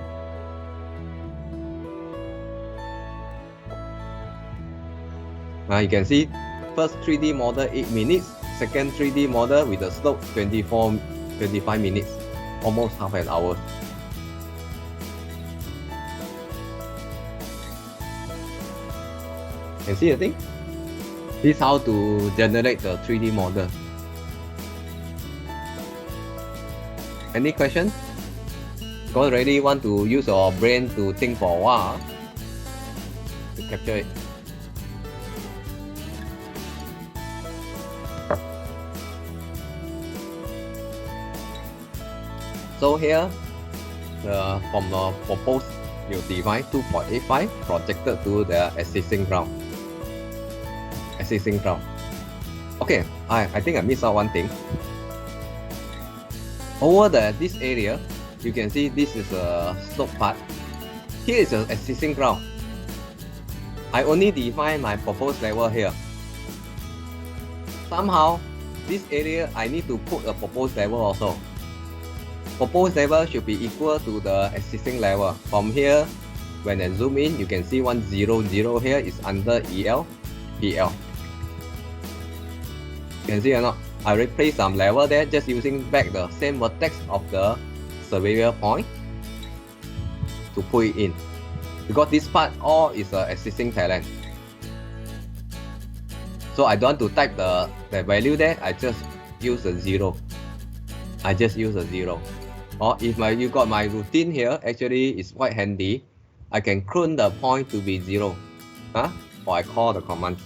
A: You can see first 3D model 8 minutes, second 3D model with the slope 25 minutes, almost half an hour. Can see the thing? This is how to generate the 3D model. Any question? Go already want to use your brain to think for a while to capture it. So here, from the proposed, you define 2.85 projected to the existing ground. Okay, I think I missed out one thing. Over this area, you can see this is a slope part. Here is an existing ground. I only define my proposed level here. Somehow, this area I need to put a proposed level also. Proposed level should be equal to the existing level. From here, when I zoom in, you can see 100 here is under EL, PL. You can see or not? I replaced some level there, just using back the same vertex of the surveyor point to put it in. Because this part all is existing terrain. So I don't want to type the value there, I just use a 0. Or if you got my routine here, actually it's quite handy. I can clone the point to be 0. Or I call the command.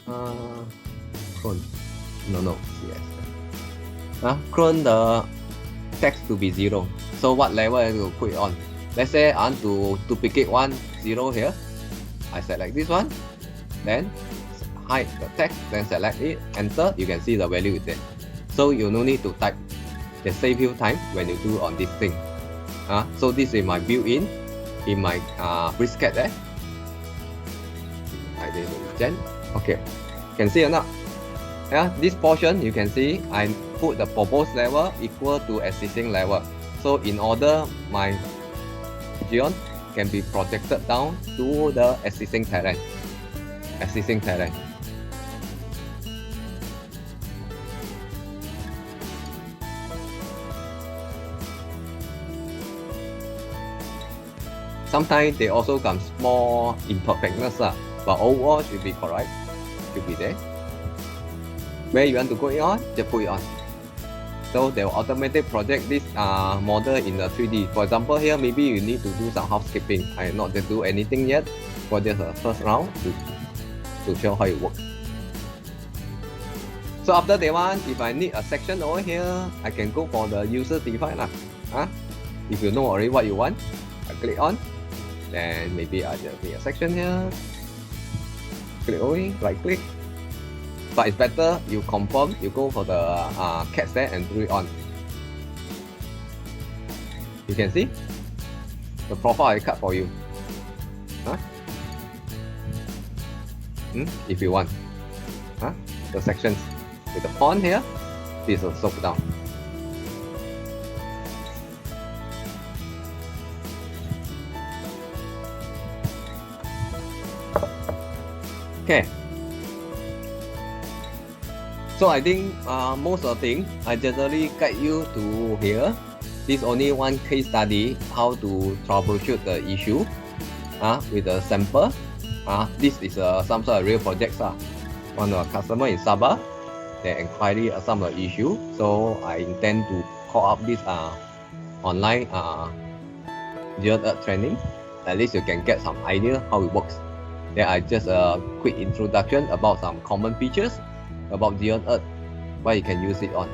A: Clone. No. Yes. Clone the text to be 0. So what level I will put it on? Let's say I want to duplicate 0 here. I select this one. Then hide the text, then select it, enter, you can see the value is there. So you no need to type. Just save you time when you do on this thing. So this is my built-in in my brisket there. I did gen. Okay, can see or not? This portion you can see I put the proposed level equal to existing level. So in order my Zeon can be projected down to the existing terrain. sometimes they also come small imperfectness, but overall should be correct, should be there. Where you want to put it on, just put it on. So they will automatically project this model in the 3D. For example, here maybe you need to do some housekeeping. I am not going to do anything yet for just the first round to show how it works. So after that one, if I need a section over here, I can go for the user define lah. If you know already what you want, I click on, then maybe I just need a section here. Click away, right click. But it's better you confirm, you go for the cat there and do it on. You can see the profile I cut for you. If you want. The sections with the font here, this will slope down. Okay. So I think most of the things I generally guide you to here. This is only one case study how to troubleshoot the issue with a sample. This is some sort of real projects. One of our customer in Sabah, they inquiry some of the issue. So I intend to call up this online ZeonEarth training. At least you can get some idea how it works. Then I just a quick introduction about some common features about ZeonEarth, what you can use it on.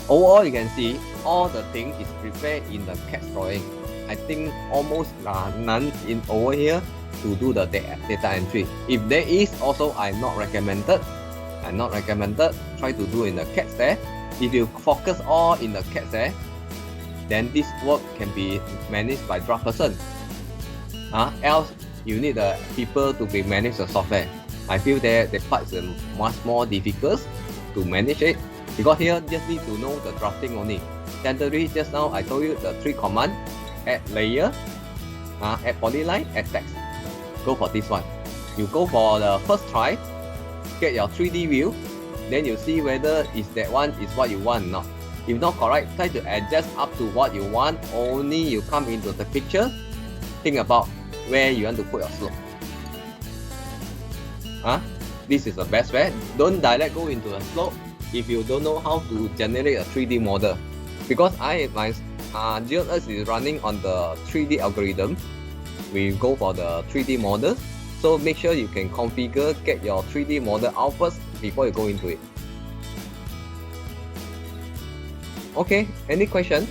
A: Overall, you can see all the thing is prepared in the CAD drawing. I think almost none in over here to do the data entry. If there is, also I'm not recommended. Try to do in the CAD there. If you focus all in the CAD there, then this work can be managed by draft person. Else you need the people to be manage the software. I feel that the part is much more difficult to manage it, because here just need to know the drafting only. Generally, just now I told you the 3 commands: add layer, add polyline, add text. Go for this one. You go for the first try, get your 3D view, then you see whether is that one is what you want or not. If not correct, try to adjust up to what you want. Only you come into the picture, think about where you want to put your slope. This is the best way. Don't direct go into the slope if you don't know how to generate a 3D model. Because my ZeonEarth is running on the 3D algorithm. We go for the 3D model. So make sure you can configure, get your 3D model out first before you go into it. Okay, any question?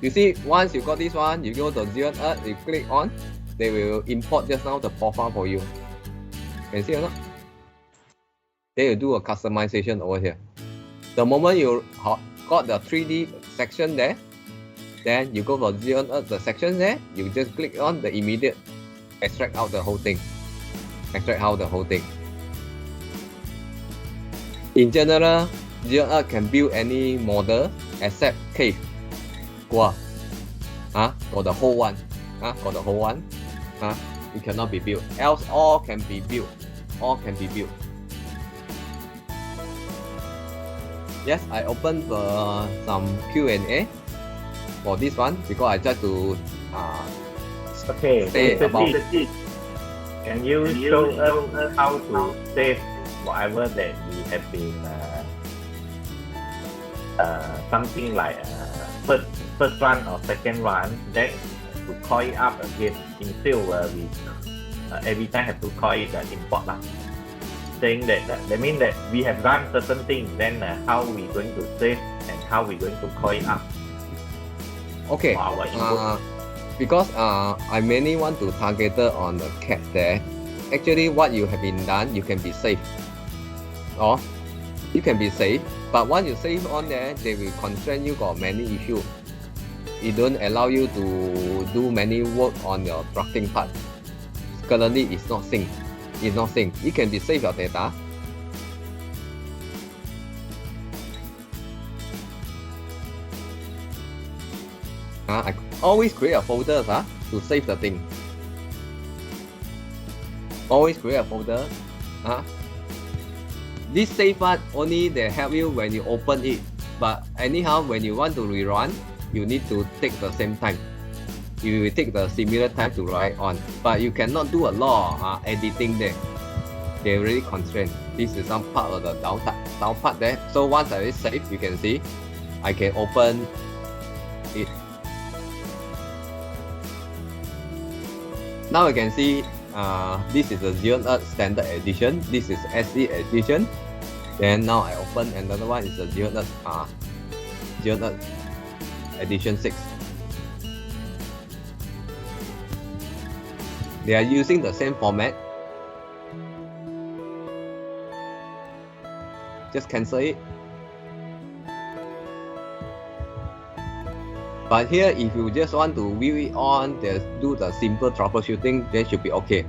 A: You see, once you got this one, you go to ZeonEarth, you click on, they will import just now the profile for you. Can you see or not? Then you do a customization over here. The moment you got the 3D section there, then you go for ZeonEarth, the section there, you just click on the immediate extract out the whole thing. Extract out the whole thing. In general, ZeonEarth can build any model except cave. For the whole one. For the whole one. It cannot be built. Else all can be built. All can be built. Yes, I opened some Q&A for this one because I try to say about.
C: Can you show us how to save whatever that we have been something like first run or second run, then to call it up again instead of we every time have to call it import lah. Saying that means that we have run certain things, then how we going to save and how we going to call it up.
A: Okay. Because I mainly want to target on the CAD there. Actually, what you have been done, you can be safe. Or you can be safe, but once you save on there, they will constrain you got many issues. It don't allow you to do many work on your drafting part. Currently, it's not synced. It's not synced. You can be save your data. I always create a folder to save the thing. always create a folder. This save part only they help you when you open it, but anyhow when you want to rerun, you need to take the same time. You will take the similar time to write on, but you cannot do a lot of editing there. They really constrained. This is some part of the down part there. So once I save, you can see I can open it. Now you can see this is the ZeonEarth standard edition. This is SE edition. Then now I open another one. Is the ZeonEarth edition 6. They are using the same format. Just cancel it. But here, if you just want to view it on, just do the simple troubleshooting, then should be okay.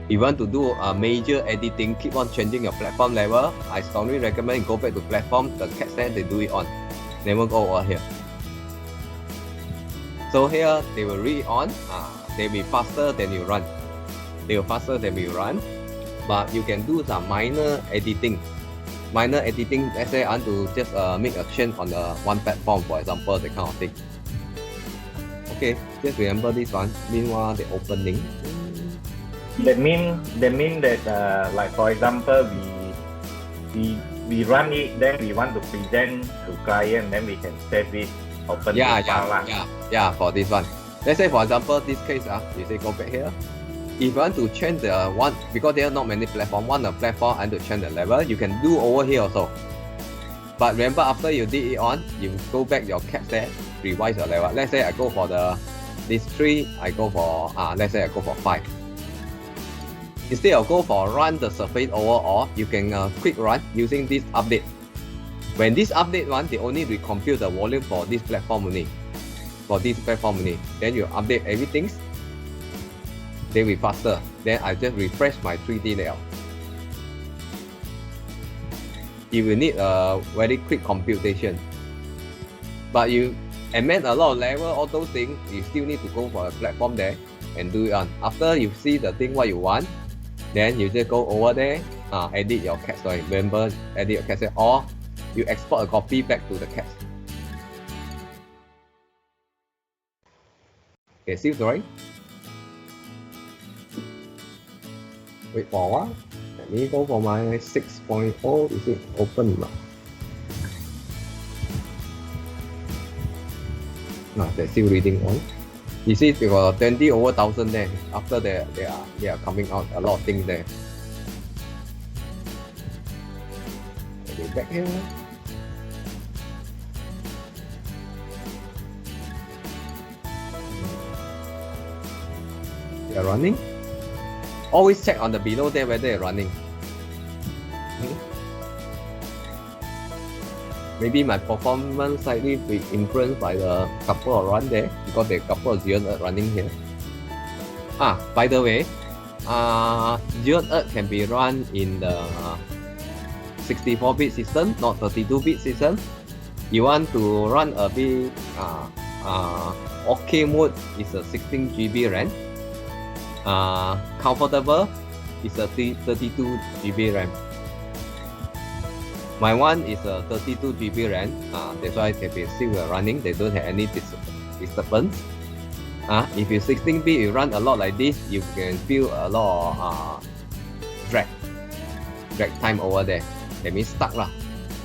A: If you want to do a major editing, keep on changing your platform level, I strongly recommend go back to platform, the cat stand, they do it on. Never go over here. So here, they will read it on, they will be faster than you run. They will faster than you run, but you can do some minor editing. Minor editing, let's say I want to just make a change on the one platform, for example, that kind of thing. Okay, just remember this one. Meanwhile, the opening.
C: That mean that like for example we run it, then we want to present to client, then we can save it, open
A: yeah, for this one. Let's say for example this case, you say go back here. If you want to change the one, because there are not many platforms, one of the platform and to change the level, you can do over here also. But remember, after you did it on, you go back your cat set, revise your level. Let's say I go for this 3, I go for let's say I go for 5. Instead of go for run the surface overall, you can quick run using this update. When this update one, they only recompute the volume for this platform only. Then you update everything. They will be faster. Then I just refresh my 3D layout. You will need a very quick computation. But you amend a lot of level, all those things, you still need to go for a platform there and do it on. After you see the thing what you want, then you just go over there, edit your cat. Sorry, remember edit your cat set, or you export a copy back to the cat. Okay, see drawing. Wait for a while. Let me go for my 6.0. Is it open? No, they're still reading on. You see, they got 20 over 1,000 there. After they are coming out, a lot of things there. Okay, back here. They are running. Always check on the below there whether they're running. Maybe my performance slightly be influenced by the couple of run there, because there are a couple of ZeonEarth running here. By the way, ZeonEarth can be run in the 64-bit system, not 32-bit system. You want to run a bit okay mode is a 16 GB RAM. Comfortable is a 32 GB RAM. My one is a 32 GB RAM. That's why they be still running. They don't have any disturbance. If you 16-bit, you run a lot like this, you can feel a lot of drag time over there. That means stuck lah.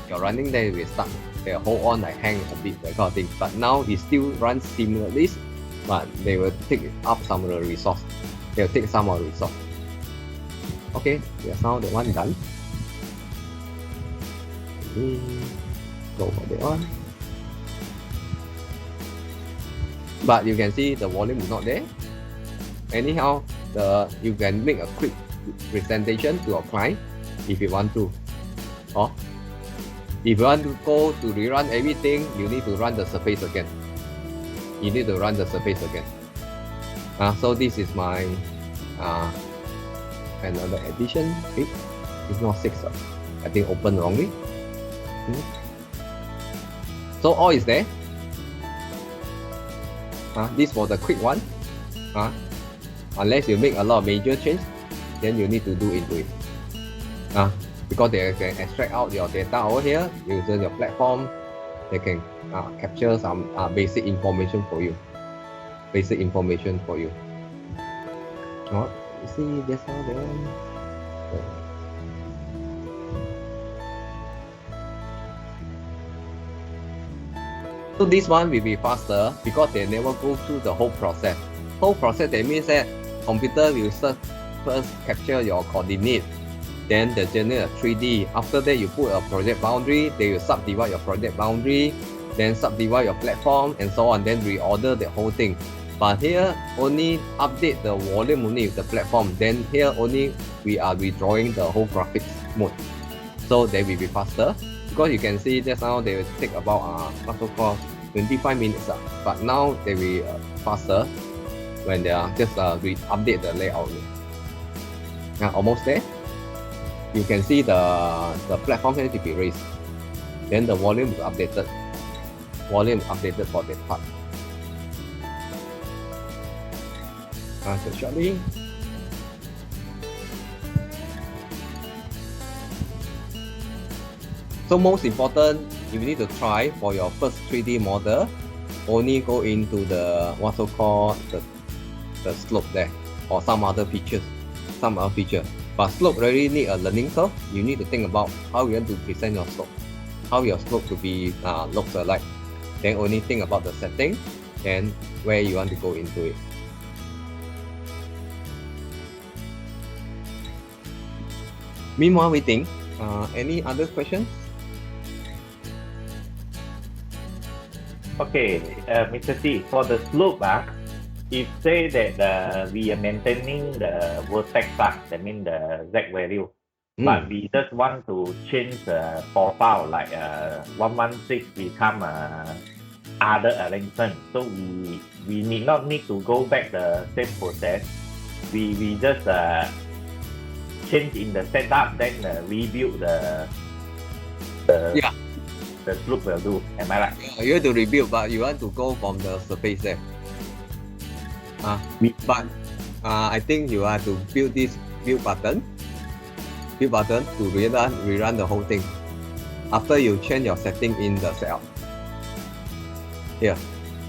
A: You're running there, you will stuck. They hold on, like hang a bit, that kind of thing. But now it still runs similarly, but they will take up some of the resource. They'll take some of the resource. Okay, that's now the one done. Go for the one. But you can see the volume is not there. Anyhow, you can make a quick presentation to your client if you want to. Or if you want to go to rerun everything, you need to run the surface again. So this is my another edition. It's not 6. I think open wrongly. So all is there. This was the quick one. Unless you make a lot of major change, then you need to do into it. Because they can extract out your data over here using your platform. They can capture some basic information for you. You see, that's how they So this one will be faster because they never go through the whole process. That means that computer will first capture your coordinate, then they generate a 3D. After that, you put a project boundary, they will subdivide your project boundary, then subdivide your platform and so on, then reorder the whole thing. But here only update the volume only with the platform. Then here only we are redrawing the whole graphics mode. So they will be faster. Because you can see just now they will take about what's so-called 25 minutes. But now they will faster when they are just update the layout. Almost there. You can see the platform has to be raised. Then the volume is updated. Volume updated for that part. So shortly. So most important, you need to try for your first 3D model, only go into the what's so called the slope there or some other feature. But slope really need a learning curve. You need to think about how you want to present your slope, how your slope to be looks alike. Then only think about the setting and where you want to go into it. Meanwhile, waiting. Any other questions?
C: Okay, Mr. T, for the slope, if say that we are maintaining the vertex that means the Z value, but we just want to change the profile like 116 become other arrangement. So we need not need to go back the same process. We just change in the setup, then rebuild the slope will do. Am I right?
A: You have to rebuild, but you want to go from the surface there. But I think you have to build this build button to rerun the whole thing. After you change your setting in the setup. Here.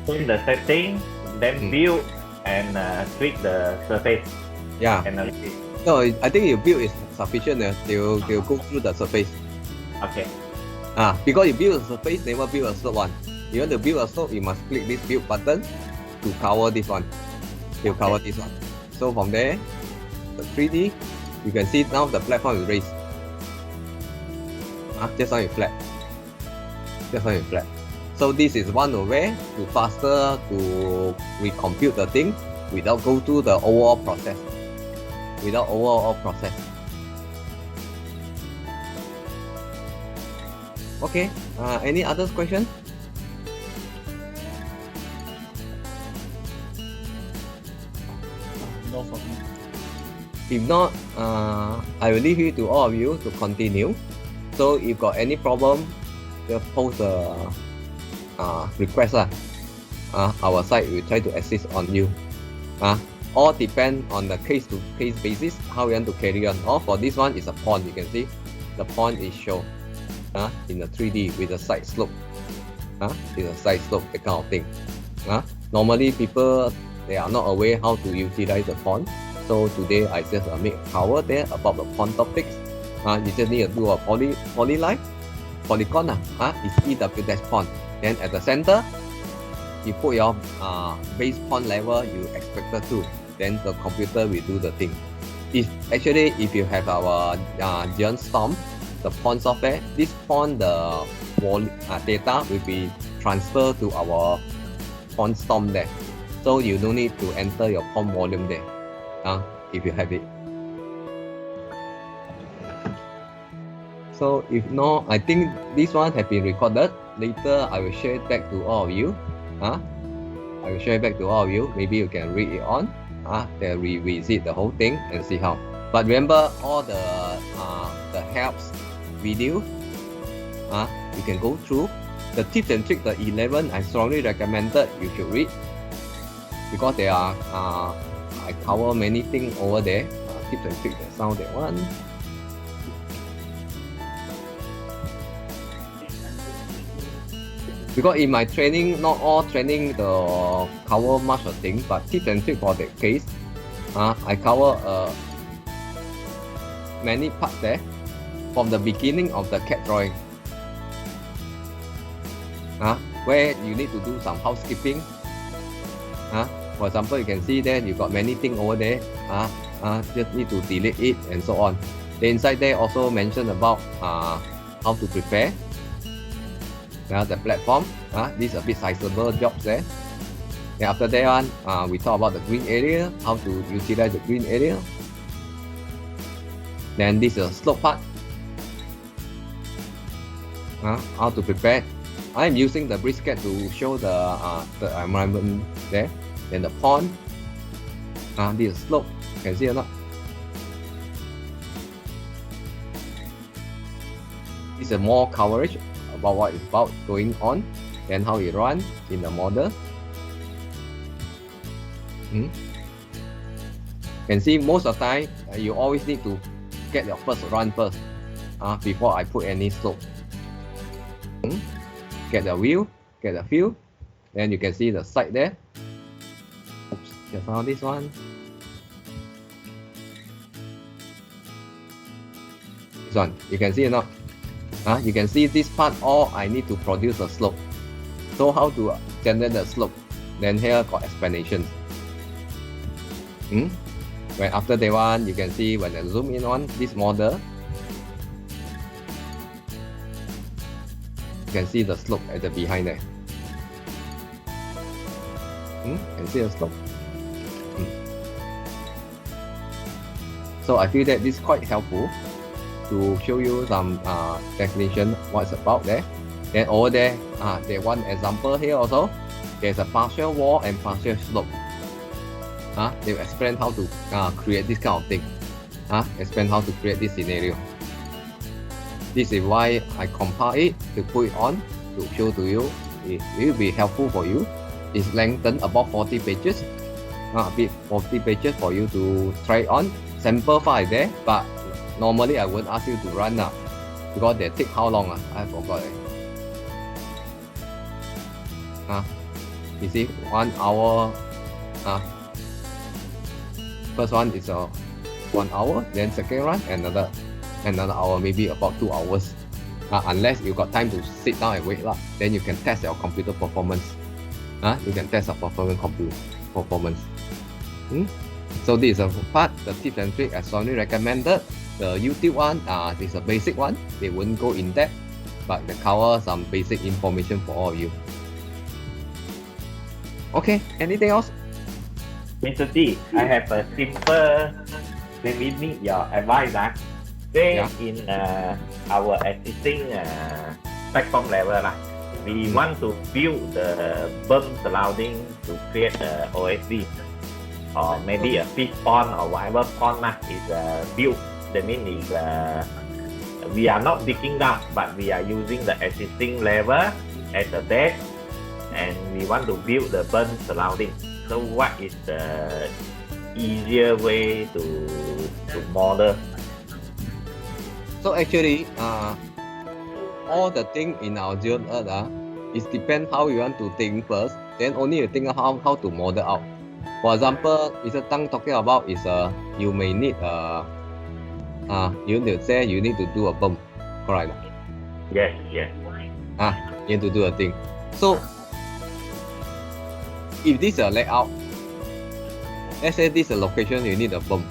C: Change the setting, then build and tweak the surface.
A: Yeah.
C: Analysis.
A: No, I think your build is sufficient. They'll go through the surface.
C: Okay.
A: Because you build a surface, never build a slope one. You want to build a slope, you must click this build button to cover this one. You'll cover this one. So from there, the 3D, you can see now the platform is raised. Just now it's flat. So this is one way to faster to recompute the thing without go through the overall process. Okay, any other questions?
B: No for me.
A: If not, I will leave it to all of you to continue. So if got any problem, just post a request. Our side will try to assist on you. All depend on the case-to-case basis how you want to carry on. Or for this one is a pond. You can see the pond is shown in the 3D with a side slope. That kind of thing. Normally people they are not aware how to utilize the pond. So today I just make a cover there about the pond topics. You just need to do a polygon. It's EW-pond. Then at the center, you put your base pond level you expected to. Then the computer will do the thing. If you have our ZeonStorm, the pond software, this pond the data will be transferred to our pond storm there. So you don't need to enter your pond volume there. If you have it. So if not, I think this one has been recorded. Later I will share it back to all of you. Maybe you can read it on. Then revisit the whole thing and see how. But remember all the helps video. You can go through the tips and tricks. The 11 I strongly recommended you should read because there are I cover many things over there tips and tricks that sound that one. Because in my training, not all training the cover much of thing, but tips and tricks for that case, I cover many parts there from the beginning of the CAD drawing. Where you need to do some housekeeping. For example, you can see there you got many things over there. Just need to delete it and so on. The inside there also mentioned about how to prepare the platform. These are a bit sizable jobs there. And after that one, we talk about the green area, how to utilize the green area. Then this is a slope part. How to prepare. I'm using the brisket to show the environment there. Then the pond. This is slope. Can see or not? This is more coverage about what is about going on and how it runs in the model. Can see most of the time you always need to get your first run first before I put any slope. Get the wheel, get the feel, then you can see the side there. Oops, just found this one. This one, you can see or not? You can see this part, all I need to produce a slope. So how to generate the slope? Then here got explanations. When after that one, you can see when I zoom in on this model, you can see the slope at the behind there. Can see the slope. So I feel that this is quite helpful to show you some definition what's about there. Then over there, there's one example here also. There's a partial wall and partial slope. They will explain how to create this kind of thing. Explain how to create this scenario. This is why I compile it to put it on to show to you. It will be helpful for you. It's lengthened about 40 pages. A bit 40 pages for you to try on. Sample file there, but normally I won't ask you to run now because they take how long? I forgot it. You see, 1 hour. First one is 1 hour, then second one another hour, maybe about 2 hours. Unless you got time to sit down and wait, then you can test your computer performance. You can test your performance. So this is a part, the tips and tricks as strongly recommended. The YouTube one is a basic one. They won't go in depth, but they cover some basic information for all of you. Okay, anything else?
C: Mr. T, I have a simple, maybe need your advice. In our existing platform level, we want to build the berm surrounding to create the OSD, or maybe a fish pond or whatever pond is built. That means we are not digging down, but we are using the existing level as a base, and we want to build the berm surrounding. So what is the easier way to model?
A: So actually, all the thing in our ZeonEarth is depend how you want to think first. Then only you think how to model out. For example, Mr. Tang talking about is you may need you need to say you need to do a berm, correct?
C: Yes.
A: You need to do a thing. So if this is a layout, let's say this is a location you need a berm.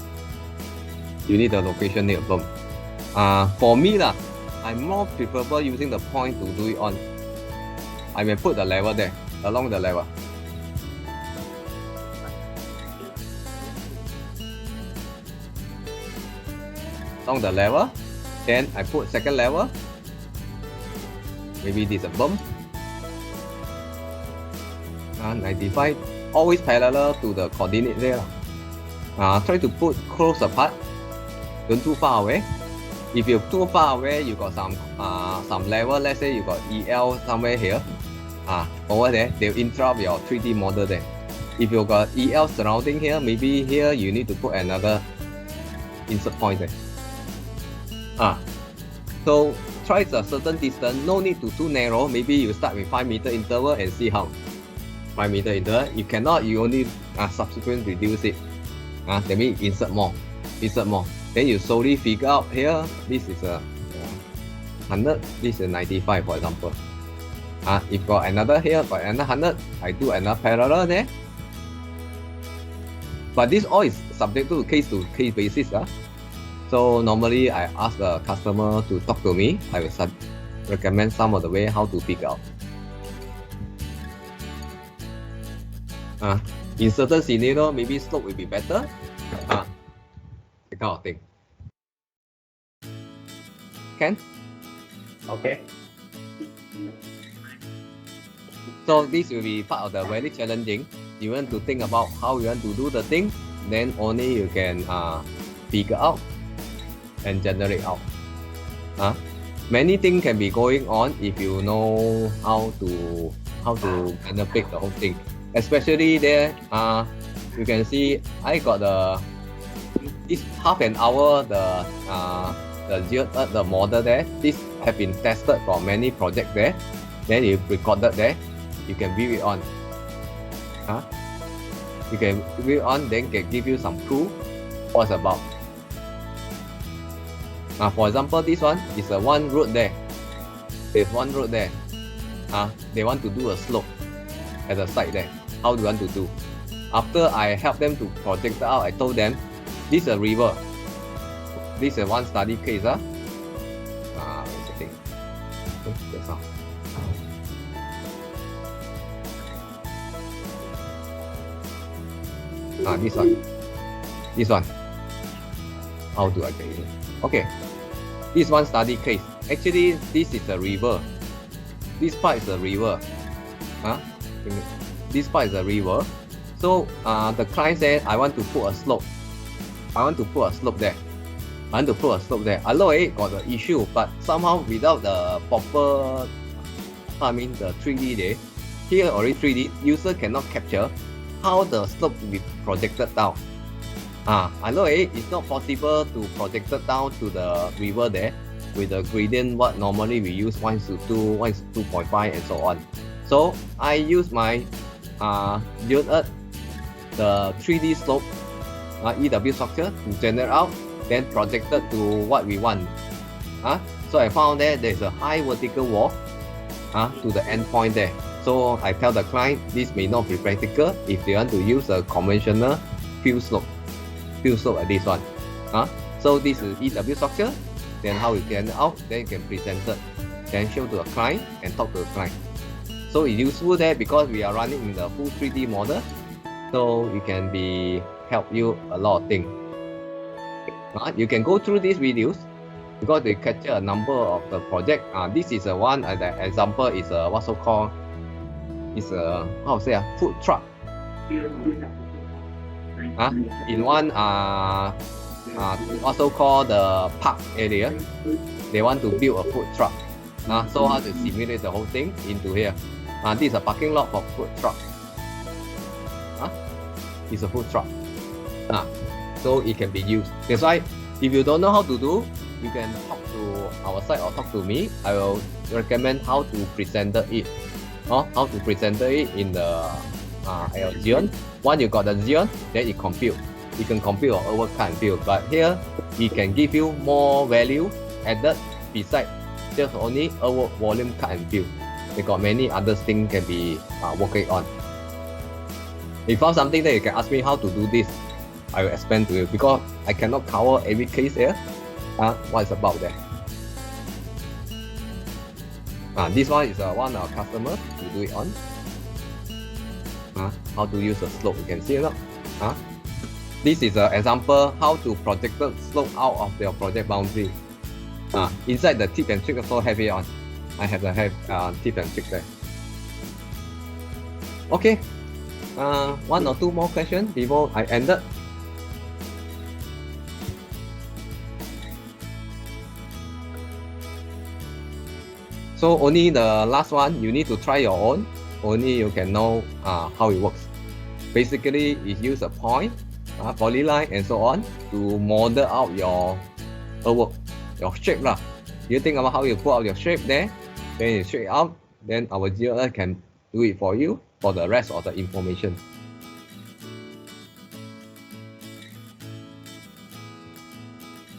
A: You need a location near a berm. For me I'm more preferable using the point to do it on. I may put the level there, along the level. Along the level, then I put second level. Maybe this is a berm. 95, always parallel to the coordinate there. Try to put close apart, don't too far away. If you're too far away, you got some level, let's say you got EL somewhere here, over there, they'll interrupt your 3D model there. If you got EL surrounding here, maybe here you need to put another insert point there. So try a certain distance, no need to too narrow. Maybe you start with 5 meter interval and see how. 5 meter interval. You cannot, you only subsequently reduce it. That means insert more. Then you slowly figure out here, this is a 100, this is 95 for example. If got another here, got another 100, I do another parallel there. But this all is subject to case basis. So normally I ask the customer to talk to me. I will recommend some of the way how to figure out. In certain scenario, maybe slope will be better. That kind of thing. Can?
C: Okay.
A: So this will be part of the very challenging. You want to think about how you want to do the thing, then only you can figure out and generate out. Many things can be going on if you know how to manipulate the whole thing. Especially there, you can see I got this half an hour the ZeonEarth, the model there. This have been tested for many projects there. Then you recorded there. You can view it on. You can view it on, then can give you some clue what's about. For example, this one is a one road there. There's one road there. They want to do a slope at the side there. How do you want to do? After I helped them to project it out, I told them this is a river. This is one study case. Where's the thing? That's all. This one. How do I get it? Okay. This one study case. Actually, this is a river. This part is a river. This part is a river. So the client said, I want to put a slope. There. Although it got the issue, but somehow without the proper, the 3D there, here already 3D, user cannot capture how the slope will be projected down. Although it's not possible to project it down to the river there with the gradient what normally we use 1:2, 1:2.5 and so on. So I use my ZeonEarth, the 3D slope EW structure to generate out, then projected to what we want. So I found there's a high vertical wall to the end point there. So I tell the client this may not be practical if they want to use a conventional field slope like this one. So this is EW structure. Then how you get out, then you can present it, then show to the client and talk to the client. So it's useful there because we are running in the full 3D model, so it can help you a lot of things. You can go through these videos because they capture a number of the project. This is one the example is what's so called is how to say food truck. In one also called the park area, they want to build a food truck. So how to simulate the whole thing into here. This is a parking lot for food truck. It's a food truck. So it can be used. That's why if you don't know how to do, you can talk to our side or talk to me. I will recommend how to present it. How to present it in the Xeon. Once you got the Xeon, then it compute. You can compute or Earthworks cut and build. But here, it can give you more value added besides just only Earthworks volume cut and build. They got many other things can be working on. If you found something that you can ask me how to do this, I will explain to you because I cannot cover every case here. What is about that? This one is one of our customers to do it on. How to use a slope, you can see it now. This is an example how to project the slope out of your project boundary. Inside the tip and trick also have it on. I have the tip and trick there. Okay, one or two more questions before I ended. So only the last one, you need to try your own. Only you can know how it works. Basically, it use a point polyline and so on to model out your artwork, your shape lah. You think about how you put out your shape there, then you shape out, then our ZeonEarth can do it for you for the rest of the information.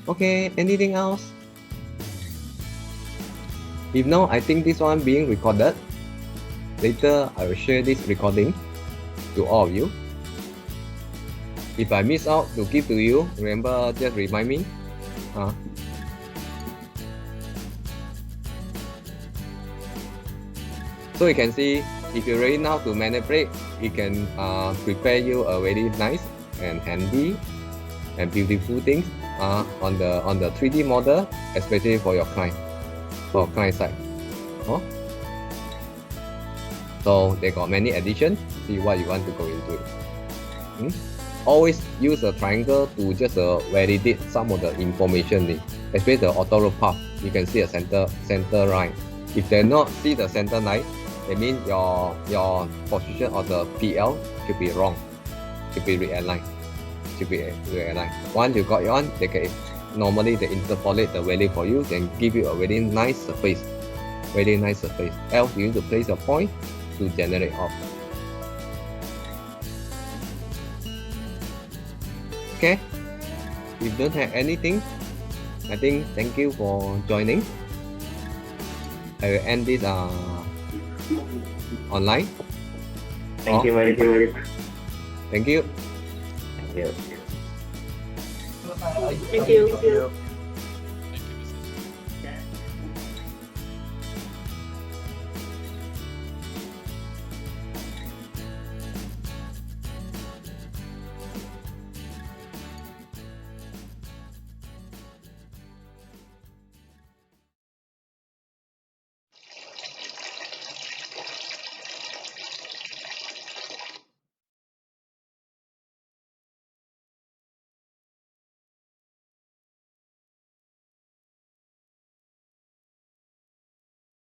A: Okay, anything else? If not, I think this one being recorded. Later, I will share this recording to all of you. If I miss out to give to you, remember, just remind me. So you can see, if you're ready now to manipulate, it can prepare you a very nice and handy and beautiful things on the 3D model, especially for your client, for client side. So they got many additions. See what you want to go into it. Always use a triangle to just validate some of the information, especially the auto path. You can see a center line. If they not see the center line, it means your position of the PL should be wrong, should be realigned. Once you got it on, they can normally they interpolate the value for you, then give you a very nice surface. Else you need to place a point to generate off. Okay, if you don't have anything, I think thank you for joining. I will end this online.
C: Thank you very much.
A: Thank you.
C: Thank you.
B: Thank you.